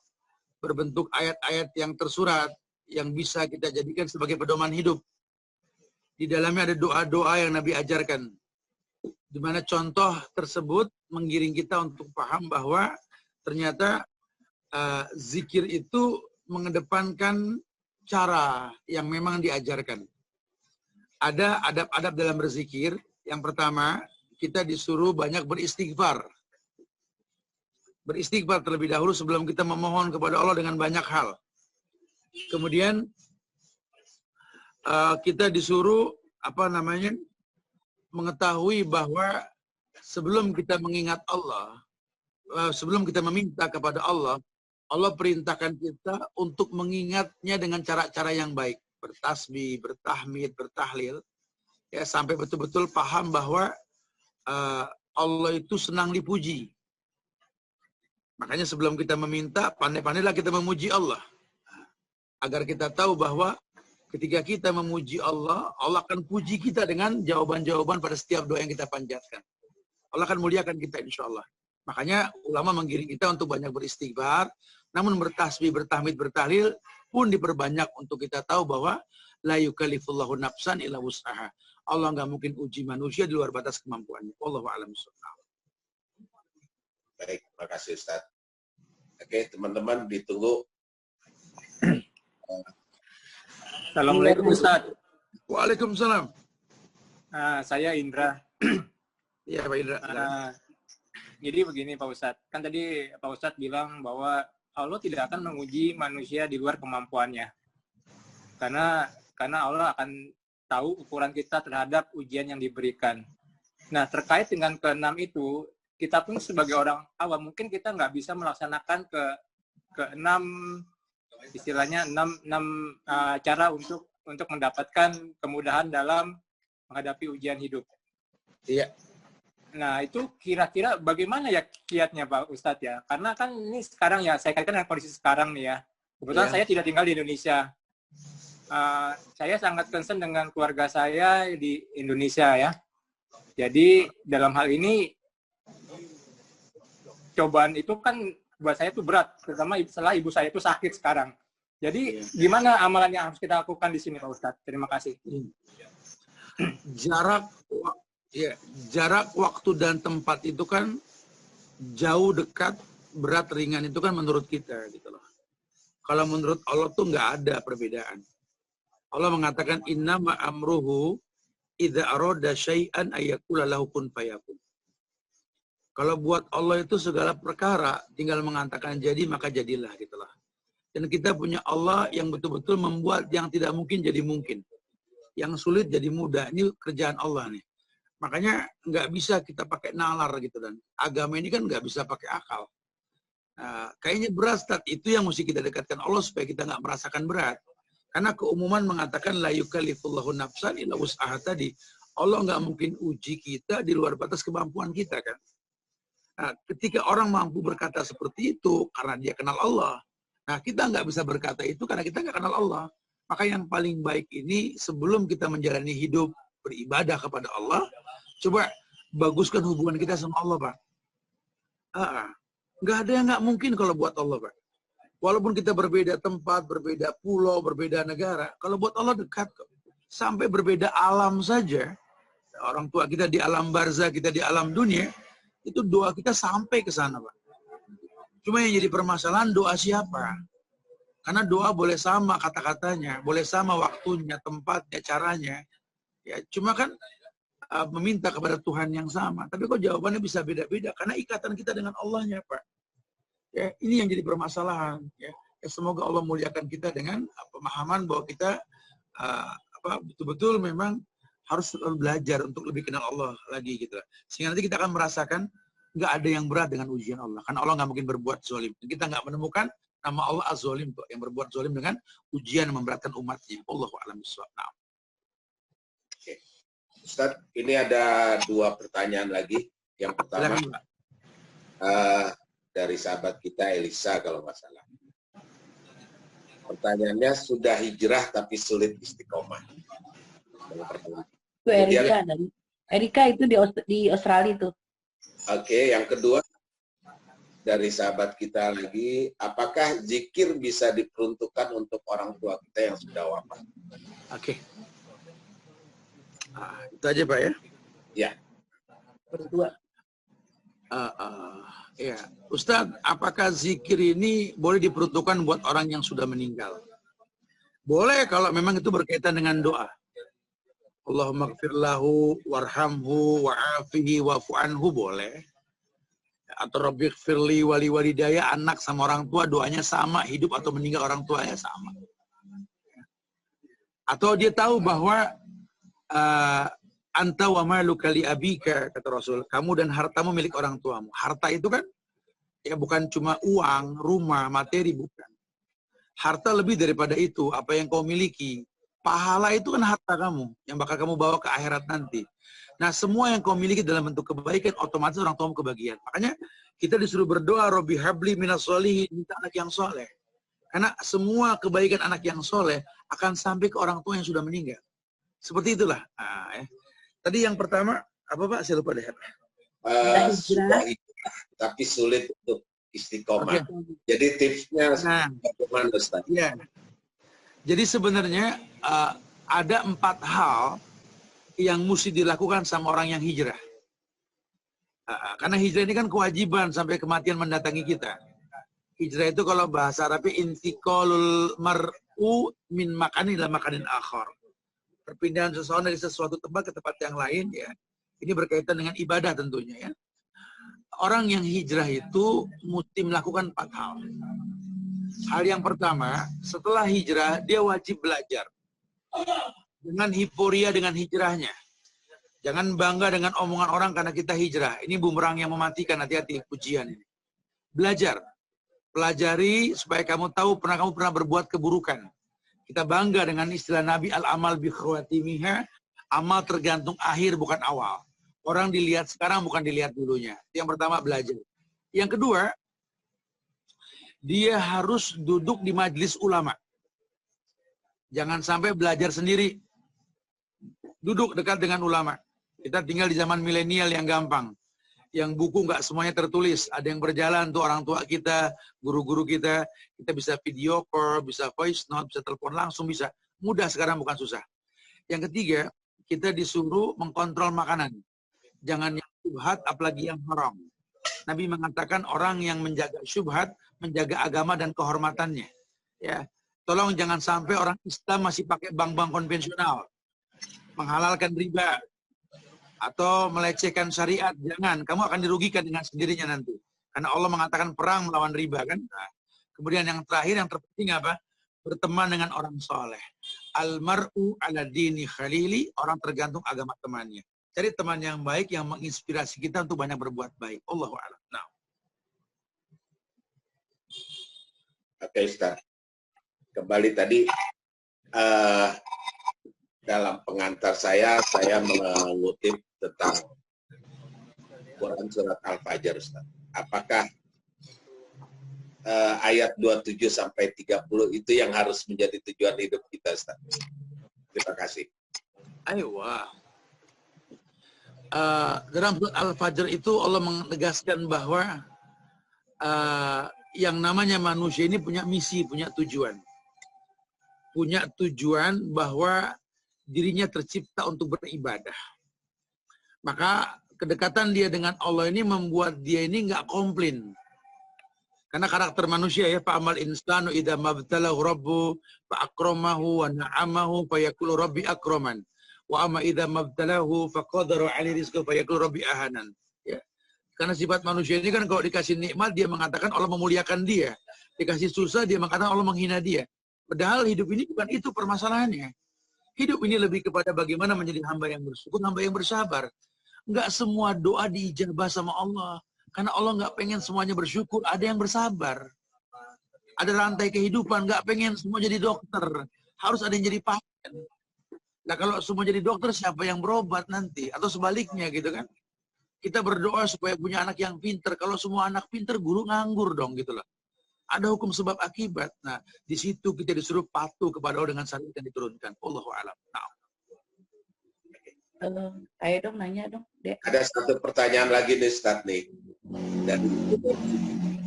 berbentuk ayat-ayat yang tersurat yang bisa kita jadikan sebagai pedoman hidup. Di dalamnya ada doa-doa yang Nabi ajarkan. Di mana contoh tersebut menggiring kita untuk paham bahwa ternyata zikir itu mengedepankan cara yang memang diajarkan. Ada adab-adab dalam berzikir. Yang pertama, kita disuruh banyak beristighfar. Beristighfar terlebih dahulu sebelum kita memohon kepada Allah dengan banyak hal. Kemudian kita disuruh mengetahui bahwa sebelum kita mengingat Allah, sebelum kita meminta kepada Allah, Allah perintahkan kita untuk mengingatnya dengan cara-cara yang baik. Bertasbih, bertahmid, bertahlil. Ya, sampai betul-betul paham bahwa Allah itu senang dipuji. Makanya sebelum kita meminta, pandai-pandailah kita memuji Allah. Agar kita tahu bahwa ketika kita memuji Allah, Allah akan puji kita dengan jawaban-jawaban pada setiap doa yang kita panjatkan. Allah akan muliakan kita insya Allah. Makanya ulama menggiring kita untuk banyak beristighfar, namun bertasbih, bertahmid, bertahlil pun diperbanyak untuk kita tahu bahwa la yukallifullahu nafsan illa wus'aha. Allah nggak mungkin uji manusia di luar batas kemampuannya. Wallahu a'lam bishawab. Baik, terima kasih Ustaz. Oke, teman-teman ditunggu. Assalamualaikum Ustaz. Waalaikumsalam. Saya Indra. Iya Pak Indra. Jadi begini Pak Ustadz, kan tadi Pak Ustadz bilang bahwa Allah tidak akan menguji manusia di luar kemampuannya. Karena Allah akan tahu ukuran kita terhadap ujian yang diberikan. Nah, terkait dengan keenam itu, kita pun sebagai orang awam, mungkin kita nggak bisa melaksanakan keenam istilahnya enam cara untuk mendapatkan kemudahan dalam menghadapi ujian hidup. Iya. Nah, itu kira-kira bagaimana ya kiatnya Pak Ustadz ya? Karena kan ini sekarang ya, saya kaitkan dengan kondisi sekarang nih ya. Kebetulan saya tidak tinggal di Indonesia. Saya sangat concern dengan keluarga saya di Indonesia ya. Jadi dalam hal ini, cobaan itu kan buat saya itu berat, terutama setelah ibu saya itu sakit sekarang. Jadi gimana amalan yang harus kita lakukan di sini Pak Ustadz? Terima kasih. Jarak, waktu dan tempat itu kan jauh, dekat, berat, ringan itu kan menurut kita gitu loh. Kalau menurut Allah tuh nggak ada perbedaan. Allah mengatakan innama amruhu idza arada syai'an ayyakula lahu kun fayakun. Kalau buat Allah itu segala perkara tinggal mengatakan jadi maka jadilah gitu loh. Dan kita punya Allah yang betul-betul membuat yang tidak mungkin jadi mungkin. Yang sulit jadi mudah. Ini kerjaan Allah nih. Makanya nggak bisa kita pakai nalar gitu, dan agama ini kan nggak bisa pakai akal. Kayaknya berat, itu yang mesti kita dekatkan Allah supaya kita nggak merasakan berat. Karena keumuman mengatakan la yukallifullahu nafsan illa wus'aha tadi. Allah nggak mungkin uji kita di luar batas kemampuan kita kan. Nah, ketika orang mampu berkata seperti itu karena dia kenal Allah. Nah, kita nggak bisa berkata itu karena kita nggak kenal Allah. Maka yang paling baik ini sebelum kita menjalani hidup beribadah kepada Allah, coba baguskan hubungan kita sama Allah, Pak. Nggak ada yang nggak mungkin kalau buat Allah, Pak. Walaupun kita berbeda tempat, berbeda pulau, berbeda negara, kalau buat Allah dekat kok. Sampai berbeda alam saja. Orang tua kita di alam barzah, kita di alam dunia, itu doa kita sampai ke sana, Pak. Cuma yang jadi permasalahan doa siapa? Karena doa boleh sama kata-katanya, boleh sama waktunya, tempatnya, caranya. Ya, cuma kan meminta kepada Tuhan yang sama. Tapi kok jawabannya bisa beda-beda karena ikatan kita dengan Allahnya, Pak. Ya, ini yang jadi permasalahan. Ya, semoga Allah muliakan kita dengan pemahaman bahwa kita betul-betul memang harus selalu belajar untuk lebih kenal Allah lagi gitu. Sehingga nanti kita akan merasakan nggak ada yang berat dengan ujian Allah. Karena Allah nggak mungkin berbuat zalim. Kita nggak menemukan nama Allah Az-Zalim kok, yang berbuat zalim dengan ujian yang memberatkan umatnya. Allahu a'lam bishawab. Nah. Oke. Ustaz, ini ada 2 pertanyaan lagi. Yang pertama dari sahabat kita Elisa kalau nggak salah. Pertanyaannya, sudah hijrah tapi sulit istiqomah. Itu Erika, Erika itu di Australia tuh. Oke, yang kedua dari sahabat kita lagi, apakah zikir bisa diperuntukkan untuk orang tua kita yang sudah wafat? Oke. Itu aja Pak ya? Ya. Berdua. Ya, Ustadz, apakah zikir ini boleh diperuntukkan buat orang yang sudah meninggal? Boleh kalau memang itu berkaitan dengan doa. Allahumma gfir lahu warhamhu wa'afihi wa'fu anhu, boleh. Atau Rabbi gfirli wali walidaya, anak sama orang tua doanya sama, hidup atau meninggal orang tuanya sama. Atau dia tahu bahwa anta wa maluka li abika, kata Rasul, kamu dan hartamu milik orang tuamu. Harta itu kan ya bukan cuma uang, rumah, materi, bukan. Harta lebih daripada itu, apa yang kau miliki. Pahala itu kan harta kamu, yang bakal kamu bawa ke akhirat nanti. Nah, semua yang kau miliki dalam bentuk kebaikan, otomatis orang tuamu kebagian. Makanya kita disuruh berdoa, Robbi habli minas sholihin, minta anak yang soleh. Karena semua kebaikan anak yang soleh akan sampai ke orang tua yang sudah meninggal. Seperti itulah. Tadi yang pertama, apa Pak? Saya lupa lihat. Sudah hijrah, tapi sulit untuk istiqomah. Okay. Jadi tipsnya bagaimana Ustaz? Ya. Jadi sebenarnya ada 4 hal yang mesti dilakukan sama orang yang hijrah. Karena hijrah ini kan kewajiban sampai kematian mendatangi kita. Hijrah itu kalau bahasa Arabnya intiqalul mar'u min makanin ila makanin akhar. Perpindahan seseorang dari sesuatu tempat ke tempat yang lain, ya. Ini berkaitan dengan ibadah tentunya, ya. Orang yang hijrah itu mesti melakukan 4 hal. Hal yang pertama, setelah hijrah dia wajib belajar. Dengan hiporia dengan hijrahnya. Jangan bangga dengan omongan orang karena kita hijrah. Ini bumerang yang mematikan, hati-hati pujian ini. Belajar. Pelajari supaya kamu tahu kamu pernah berbuat keburukan. Kita bangga dengan istilah Nabi, al-amal bi khawatimiha, amal tergantung akhir bukan awal. Orang dilihat sekarang bukan dilihat dulunya. Yang pertama belajar. Yang kedua, dia harus duduk di majelis ulama. Jangan sampai belajar sendiri. Duduk dekat dengan ulama. Kita tinggal di zaman milenial yang gampang. Yang buku nggak semuanya tertulis. Ada yang berjalan tuh orang tua kita, guru-guru kita. Kita bisa video call, bisa voice note, bisa telepon langsung, bisa. Mudah sekarang, bukan susah. Yang ketiga, kita disuruh mengkontrol makanan. Jangan yang syubhat, apalagi yang haram. Nabi mengatakan orang yang menjaga syubhat, menjaga agama dan kehormatannya. Ya, tolong jangan sampai orang Islam masih pakai bank-bank konvensional, menghalalkan riba, atau melecehkan syariat. Jangan, kamu akan dirugikan dengan sendirinya nanti. Karena Allah mengatakan perang melawan riba kan. Nah, kemudian yang terakhir, yang terpenting apa? Berteman dengan orang soleh. Almar'u ala dini khalili, orang tergantung agama temannya. Cari teman yang baik yang menginspirasi kita untuk banyak berbuat baik. Allahu a'lam. Nah. Oke Ustaz. Kembali tadi dalam pengantar saya mengutip tentang Quran surat Al-Fajr, Ustaz. Apakah ayat 27 sampai 30 itu yang harus menjadi tujuan hidup kita, Ustaz? Terima kasih. Ayo. Dalam surat Al-Fajr itu Allah menegaskan bahwa yang namanya manusia ini punya misi, punya tujuan. Punya tujuan bahwa dirinya tercipta untuk beribadah. Maka kedekatan dia dengan Allah ini membuat dia ini nggak komplain. Karena karakter manusia ya, fa'amal insanu idza mabtalahu rabbu fa akramahu wa na'amahu fa yaqulu rabbi akraman Wa amma idza mabtalahu faqadara 'alaihi rizqahu fayaqulu rabbi ahanan. Ya. Karena sifat manusia ini kan kalau dikasih nikmat dia mengatakan Allah memuliakan dia. Dikasih susah dia mengatakan Allah menghina dia. Padahal hidup ini bukan itu permasalahannya. Hidup ini lebih kepada bagaimana menjadi hamba yang bersyukur, hamba yang bersabar. Enggak semua doa diijabah sama Allah. Karena Allah enggak pengen semuanya bersyukur, ada yang bersabar. Ada rantai kehidupan, enggak pengen semua jadi dokter. Harus ada yang jadi pasien. Nah kalau semua jadi dokter, siapa yang berobat nanti? Atau sebaliknya gitu kan. Kita berdoa supaya punya anak yang pinter. Kalau semua anak pinter, guru nganggur dong gitu loh. Ada hukum sebab akibat. Nah, di situ kita disuruh patuh kepada Allah dengan syariat yang diturunkan. Allahu a'lam. Nah. Ayo dong, nanya dong, Dek. Ada satu pertanyaan lagi nih, Ustaz nih. Dan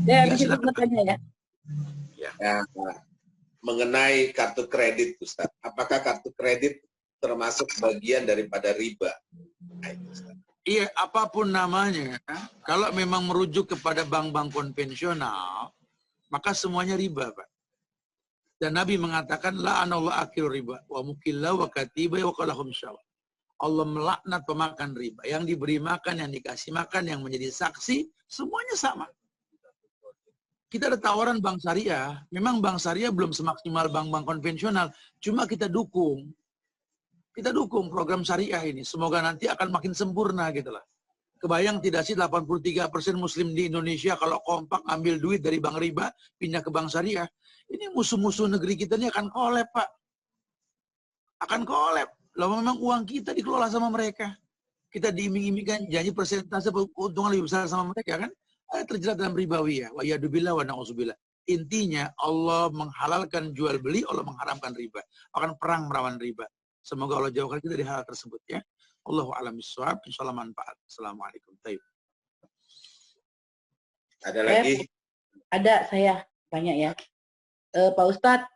Dek, bisa bertanya ya? ya, mengenai kartu kredit, Ustaz. Apakah kartu kredit termasuk bagian daripada riba? Iya, apapun namanya, kalau memang merujuk kepada bank-bank konvensional, maka semuanya riba, Pak. Dan Nabi mengatakan, la'anallahu akil riba, wa mukillah wa katiba wa qalahum syawa. Allah melaknat pemakan riba. Yang diberi makan, yang dikasih makan, yang menjadi saksi, semuanya sama. Kita ada tawaran bank syariah. Memang bank syariah belum semaksimal bank-bank konvensional. Cuma kita dukung. Kita dukung program syariah ini. Semoga nanti akan makin sempurna gitu lah. Kebayang tidak sih 83% muslim di Indonesia kalau kompak ambil duit dari bank riba, pindah ke bank syariah. Ini musuh-musuh negeri kita ini akan kolab, Pak. Akan kolab. Lalu memang uang kita dikelola sama mereka. Kita diiming-imingkan janji persentase keuntungan lebih besar sama mereka kan. Terjerat dalam ribawiyah. Wa yadubillah wa na'udzubillah. Intinya Allah menghalalkan jual beli, Allah mengharamkan riba. Akan perang melawan riba. Semoga Allah jauhkan kita dari hal tersebut ya. Allahu a'lam bishawab. Insyaallah manfaat. Assalamualaikum. Taib. Ada lagi? Ada, saya tanya ya. Pak Ustadz,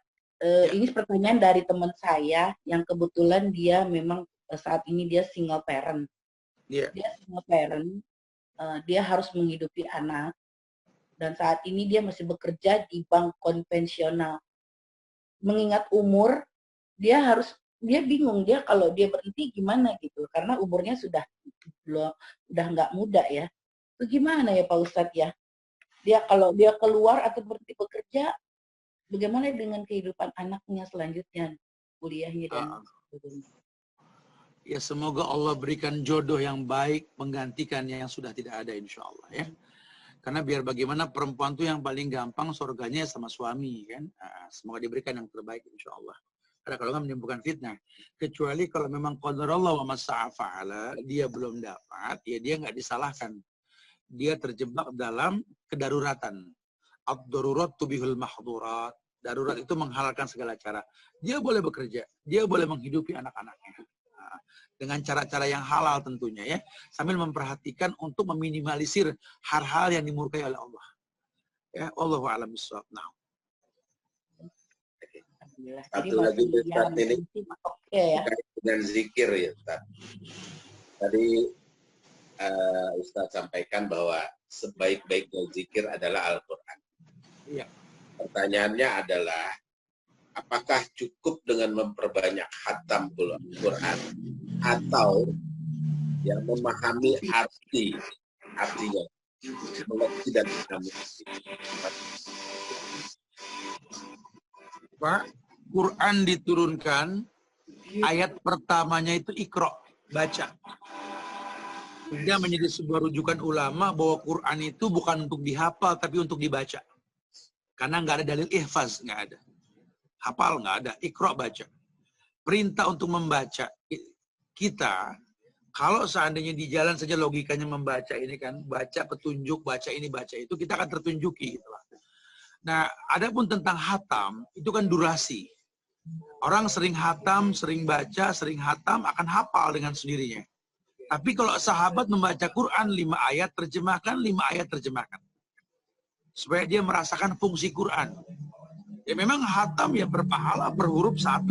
ini pertanyaan dari teman saya yang kebetulan dia memang saat ini dia single parent. Yeah. Dia single parent, dia harus menghidupi anak, dan saat ini dia masih bekerja di bank konvensional. Mengingat umur, dia bingung dia kalau dia berhenti gimana gitu, karena umurnya udah nggak muda ya. Itu gimana ya Pak Ustadz ya? Dia kalau dia keluar atau berhenti bekerja, bagaimana dengan kehidupan anaknya selanjutnya, kuliahnya dan sebagainya? Ya semoga Allah berikan jodoh yang baik menggantikannya yang sudah tidak ada insya Allah ya. Karena biar bagaimana perempuan tuh yang paling gampang surganya sama suami kan. Semoga diberikan yang terbaik insya Allah. Karena kalau nggak menimbulkan fitnah. Kecuali kalau memang qadarullah wa masa'afa'ala dia belum dapat, ya dia nggak disalahkan. Dia terjebak dalam kedaruratan. Ad-darurat tubihul mahdurat. Darurat itu menghalalkan segala cara. Dia boleh bekerja, dia boleh menghidupi anak-anaknya. Dengan cara-cara yang halal tentunya ya. Sambil memperhatikan untuk meminimalisir hal-hal yang dimurkai oleh Allah. Ya, Allahu a'lam bishawab. Nah. Satu lagi Ustaz ini terkait dengan zikir ya Ustaz. Tadi Ustaz sampaikan bahwa sebaik-baiknya zikir adalah Al-Quran. Iya. Pertanyaannya adalah, apakah cukup dengan memperbanyak khatam Quran atau yang memahami artinya, mengerti dan memahami Pak, Quran diturunkan, ayat pertamanya itu Iqra, baca. Dia menjadi sebuah rujukan ulama bahwa Quran itu bukan untuk dihafal tapi untuk dibaca. Karena nggak ada dalil ihfaz, nggak ada. Hafal nggak ada, Iqra baca. Perintah untuk membaca kita, kalau seandainya di jalan saja logikanya membaca ini kan, baca petunjuk, baca ini, baca itu, kita akan tertunjuki gitu lah. Nah, adapun tentang hatam, itu kan durasi. Orang sering hatam, sering baca, sering hatam, akan hafal dengan sendirinya. Tapi kalau sahabat membaca Quran 5 ayat, terjemahkan 5 ayat, terjemahkan. Supaya dia merasakan fungsi Quran. Ya memang hatam ya berpahala per huruf 1.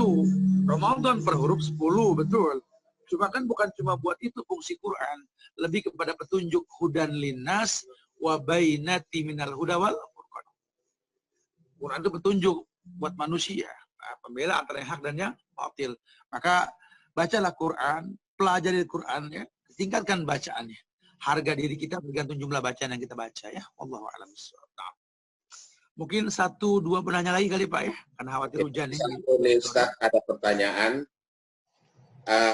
Ramadan per huruf 10, betul. Cuma kan bukan cuma buat itu fungsi Quran. Lebih kepada petunjuk hudan linnas wa bainati minal huda wal furqan. Quran itu petunjuk buat manusia. Pembela antara yang hak dan yang batil. Maka bacalah Quran, pelajari Quran ya, tingkatkan bacaannya. Harga diri kita bergantung jumlah bacaan yang kita baca ya. Wallahu a'lam bishawab. Nah, mungkin 1-2 penanya lagi kali Pak ya, karena khawatir hujan ya. Ini Ustaz ada pertanyaan.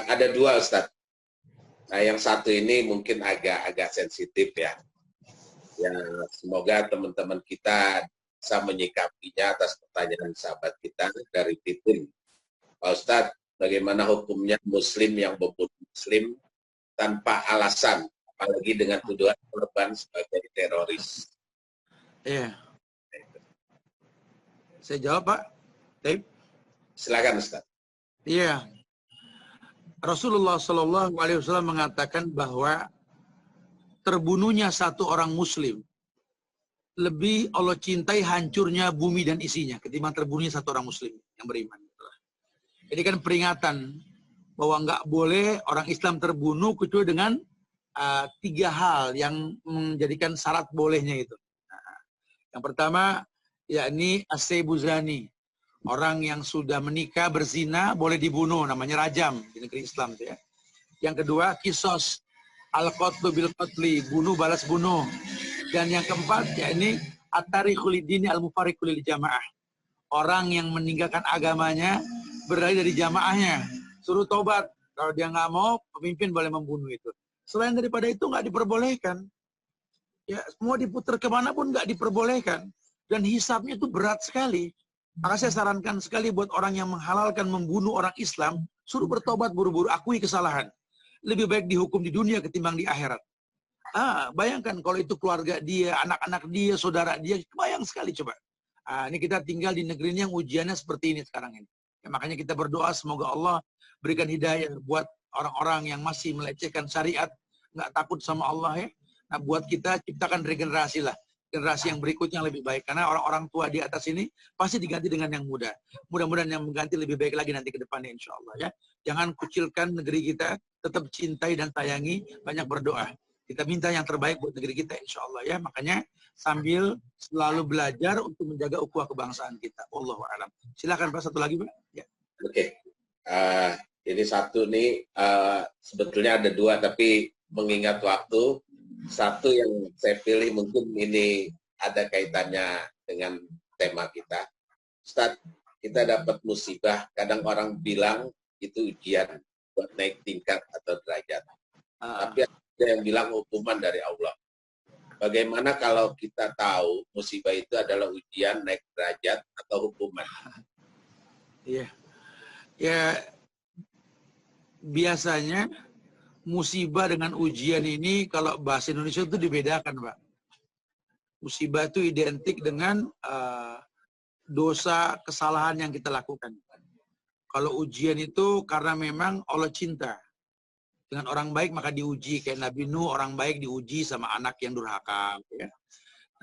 Ada 2 Ustaz. Nah, yang satu ini mungkin agak sensitif ya. Ya, semoga teman-teman kita bisa menyikapinya atas pertanyaan sahabat kita dari Titin. Pak Ustadz, bagaimana hukumnya Muslim yang membunuh Muslim tanpa alasan, apalagi dengan tuduhan korban sebagai teroris? Iya. Saya jawab Pak. Baik. Silakan Ustadz. Iya. Rasulullah Shallallahu Alaihi Wasallam mengatakan bahwa terbunuhnya satu orang Muslim lebih Allah cintai hancurnya bumi dan isinya ketimbang terbunuhnya satu orang Muslim yang beriman. Jadi kan peringatan bahwa nggak boleh orang Islam terbunuh kecuali dengan 3 hal yang menjadikan syarat bolehnya itu. Yang pertama, yakni as-sayyibu zani. Orang yang sudah menikah berzina boleh dibunuh, namanya rajam di negeri Islam ya. Yang kedua, kisos, al-qatlu bil qatli, bunuh balas bunuh. Dan yang keempat, yakni at-tarikhul dini al-mufariqul lil jamaah. Orang yang meninggalkan agamanya berlari dari jamaahnya, suruh tobat. Kalau dia nggak mau, pemimpin boleh membunuh itu. Selain daripada itu nggak diperbolehkan. Ya, semua diputar kemana pun nggak diperbolehkan. Dan hisabnya itu berat sekali. Maka saya sarankan sekali buat orang yang menghalalkan membunuh orang Islam, suruh bertobat buru-buru, akui kesalahan. Lebih baik dihukum di dunia ketimbang di akhirat. Bayangkan kalau itu keluarga dia, anak-anak dia, saudara dia, bayang sekali coba. Ini kita tinggal di negeri yang ujiannya seperti ini sekarang ini. Ya, makanya kita berdoa semoga Allah berikan hidayah buat orang-orang yang masih melecehkan syariat, nggak takut sama Allah ya. Nah, buat kita ciptakan regenerasi lah. Generasi yang berikutnya yang lebih baik. Karena orang-orang tua di atas ini pasti diganti dengan yang muda. Mudah-mudahan yang mengganti lebih baik lagi nanti ke depannya insya Allah ya. Jangan kucilkan negeri kita, tetap cintai dan sayangi, banyak berdoa. Kita minta yang terbaik buat negeri kita insya Allah ya. Makanya sambil selalu belajar untuk menjaga ukhuwah kebangsaan kita. Wallahu a'lam. Silakan Pak, satu lagi Pak. Ya. Oke. Ini satu nih, sebetulnya ada 2, tapi mengingat waktu, satu yang saya pilih mungkin ini ada kaitannya dengan tema kita. Ustaz, kita dapat musibah, kadang orang bilang itu ujian buat naik tingkat atau derajat. Tapi ada yang bilang hukuman dari Allah. Bagaimana kalau kita tahu musibah itu adalah ujian, naik derajat, atau hukuman? Iya. Ya, biasanya musibah dengan ujian ini kalau bahasa Indonesia itu dibedakan, Pak. Musibah itu identik dengan dosa, kesalahan yang kita lakukan. Kalau ujian itu karena memang Allah cinta. Dengan orang baik maka diuji. Kayak Nabi Nuh, orang baik diuji sama anak yang durhaka. Ya.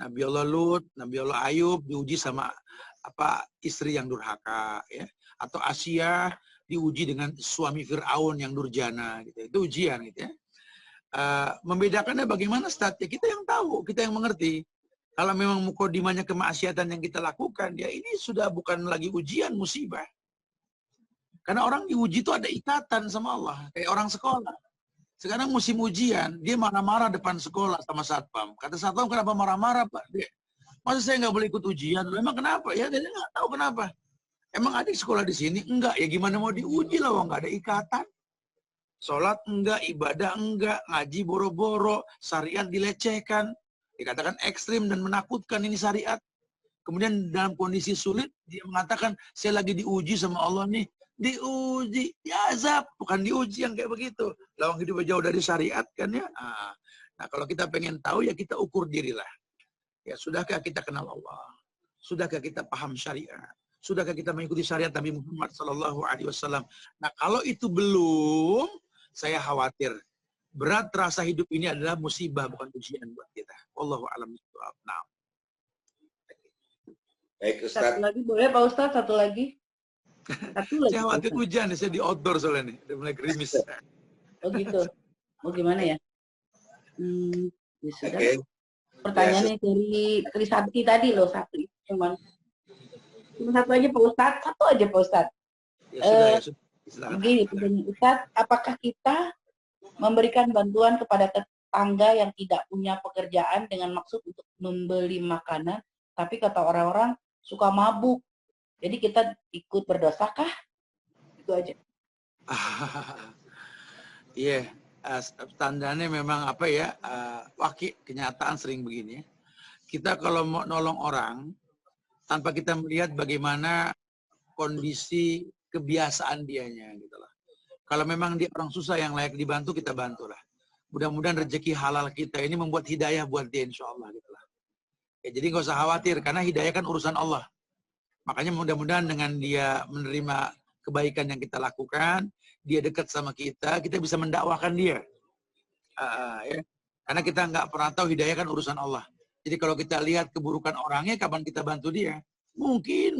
Nabi Allah Lut, Nabi Allah Ayub diuji sama istri yang durhaka. Ya. Atau Asia diuji dengan suami Fir'aun yang durjana, gitu. Itu ujian, gitu ya. Membedakannya bagaimana Ustaz? Ya kita yang tahu, kita yang mengerti. Kalau memang mukodimanya kemaksiatan yang kita lakukan, ya ini sudah bukan lagi ujian, musibah. Karena orang diuji itu ada ikatan sama Allah, kayak orang sekolah. Sekarang musim ujian, dia marah-marah depan sekolah sama satpam. Kata satpam, kenapa marah-marah Pak? Masa saya nggak boleh ikut ujian? Memang kenapa? Ya dia nggak tahu kenapa. Emang adik sekolah di sini? Enggak. Ya gimana mau diuji lah, nggak ada ikatan. Sholat enggak, ibadah enggak, ngaji boro-boro, syariat dilecehkan. Dikatakan ekstrim dan menakutkan ini syariat. Kemudian dalam kondisi sulit, dia mengatakan, saya lagi diuji sama Allah nih. Diuji, ya azab. Bukan diuji yang kayak begitu. Lawang hidup jauh dari syariat kan ya. Nah kalau kita pengen tahu ya kita ukur dirilah. Ya sudahkah kita kenal Allah? Sudahkah kita paham syariat? Sudahkah kita mengikuti syariat Nabi Muhammad SAW? Nah, kalau itu belum, saya khawatir. Berat rasa hidup ini adalah musibah, bukan ujian buat kita. Wallahu a'lam bishawab. Nah. Baik, Ustaz. Satu lagi boleh Pak Ustaz? Satu lagi. Saya khawatir hujan, saya di outdoor soalnya nih. Udah mulai gerimis. Oh gitu. Oh gimana ya? Ya sudah. Okay. Pertanyaannya dari Trisakti tadi loh, cuma satu aja Pak Ustadz, satu aja Pak Ustadz. Ya sudah, ya sudah. Silakan. Begini, Ustaz, apakah kita memberikan bantuan kepada tetangga yang tidak punya pekerjaan dengan maksud untuk membeli makanan, tapi kata orang-orang suka mabuk, jadi kita ikut berdosakah? Itu aja. Iya, tandanya memang apa ya, kenyataan sering begini ya. Kita kalau mau nolong orang, tanpa kita melihat bagaimana kondisi kebiasaan dianya gitu lah. Kalau memang dia orang susah yang layak dibantu, kita bantulah. Mudah-mudahan rezeki halal kita ini membuat hidayah buat dia insya Allah gitu lah. Ya, jadi nggak usah khawatir karena hidayah kan urusan Allah. Makanya mudah-mudahan dengan dia menerima kebaikan yang kita lakukan, dia dekat sama kita bisa mendakwahkan dia. Ya. Karena kita nggak pernah tahu hidayah kan urusan Allah. Jadi kalau kita lihat keburukan orangnya, kapan kita bantu dia? Mungkin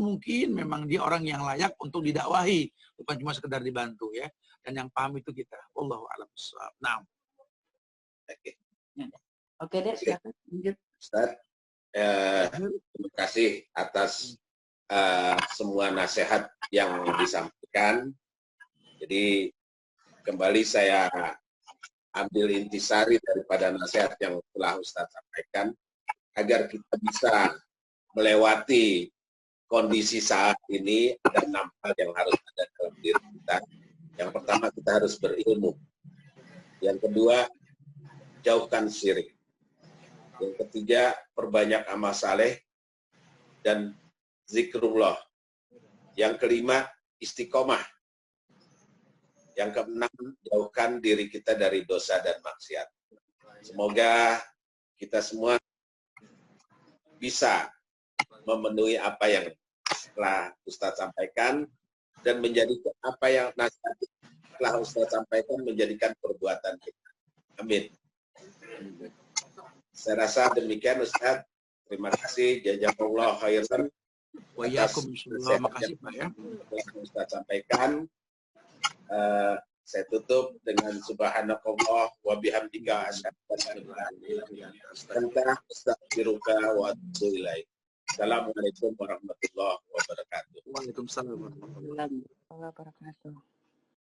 memang dia orang yang layak untuk didakwahi, bukan cuma sekedar dibantu ya. Dan yang paham itu kita. Wallahu a'lam bishawab. Nah. Oke deh, silakan lanjut. Ustaz, terima kasih atas semua nasihat yang disampaikan. Jadi kembali saya ambil intisari daripada nasihat yang telah Ustaz sampaikan agar kita bisa melewati kondisi saat ini. Ada 6 hal yang harus ada dalam diri kita. Yang pertama, kita harus berilmu. Yang kedua, jauhkan syirik. Yang ketiga, perbanyak amal saleh dan zikrullah. Yang kelima, istiqomah. Yang keenam, jauhkan diri kita dari dosa dan maksiat. Semoga kita semua bisa memenuhi apa yang telah Ustaz sampaikan dan menjadi apa yang nasihat telah Ustaz sampaikan menjadikan perbuatan kita. Amin. Saya rasa demikian Ustaz. Terima kasih. Jazakallahu khairan. Waalaikumsalam. Makasih Pak ya. Ustaz sampaikan. Saya tutup dengan subhanakallah wa bihamdika asyhadu an la ilaha illa anta astaghfiruka wa atubu ilaik. Assalamualaikum warahmatullahi wabarakatuh. Waalaikumsalam warahmatullahi wabarakatuh.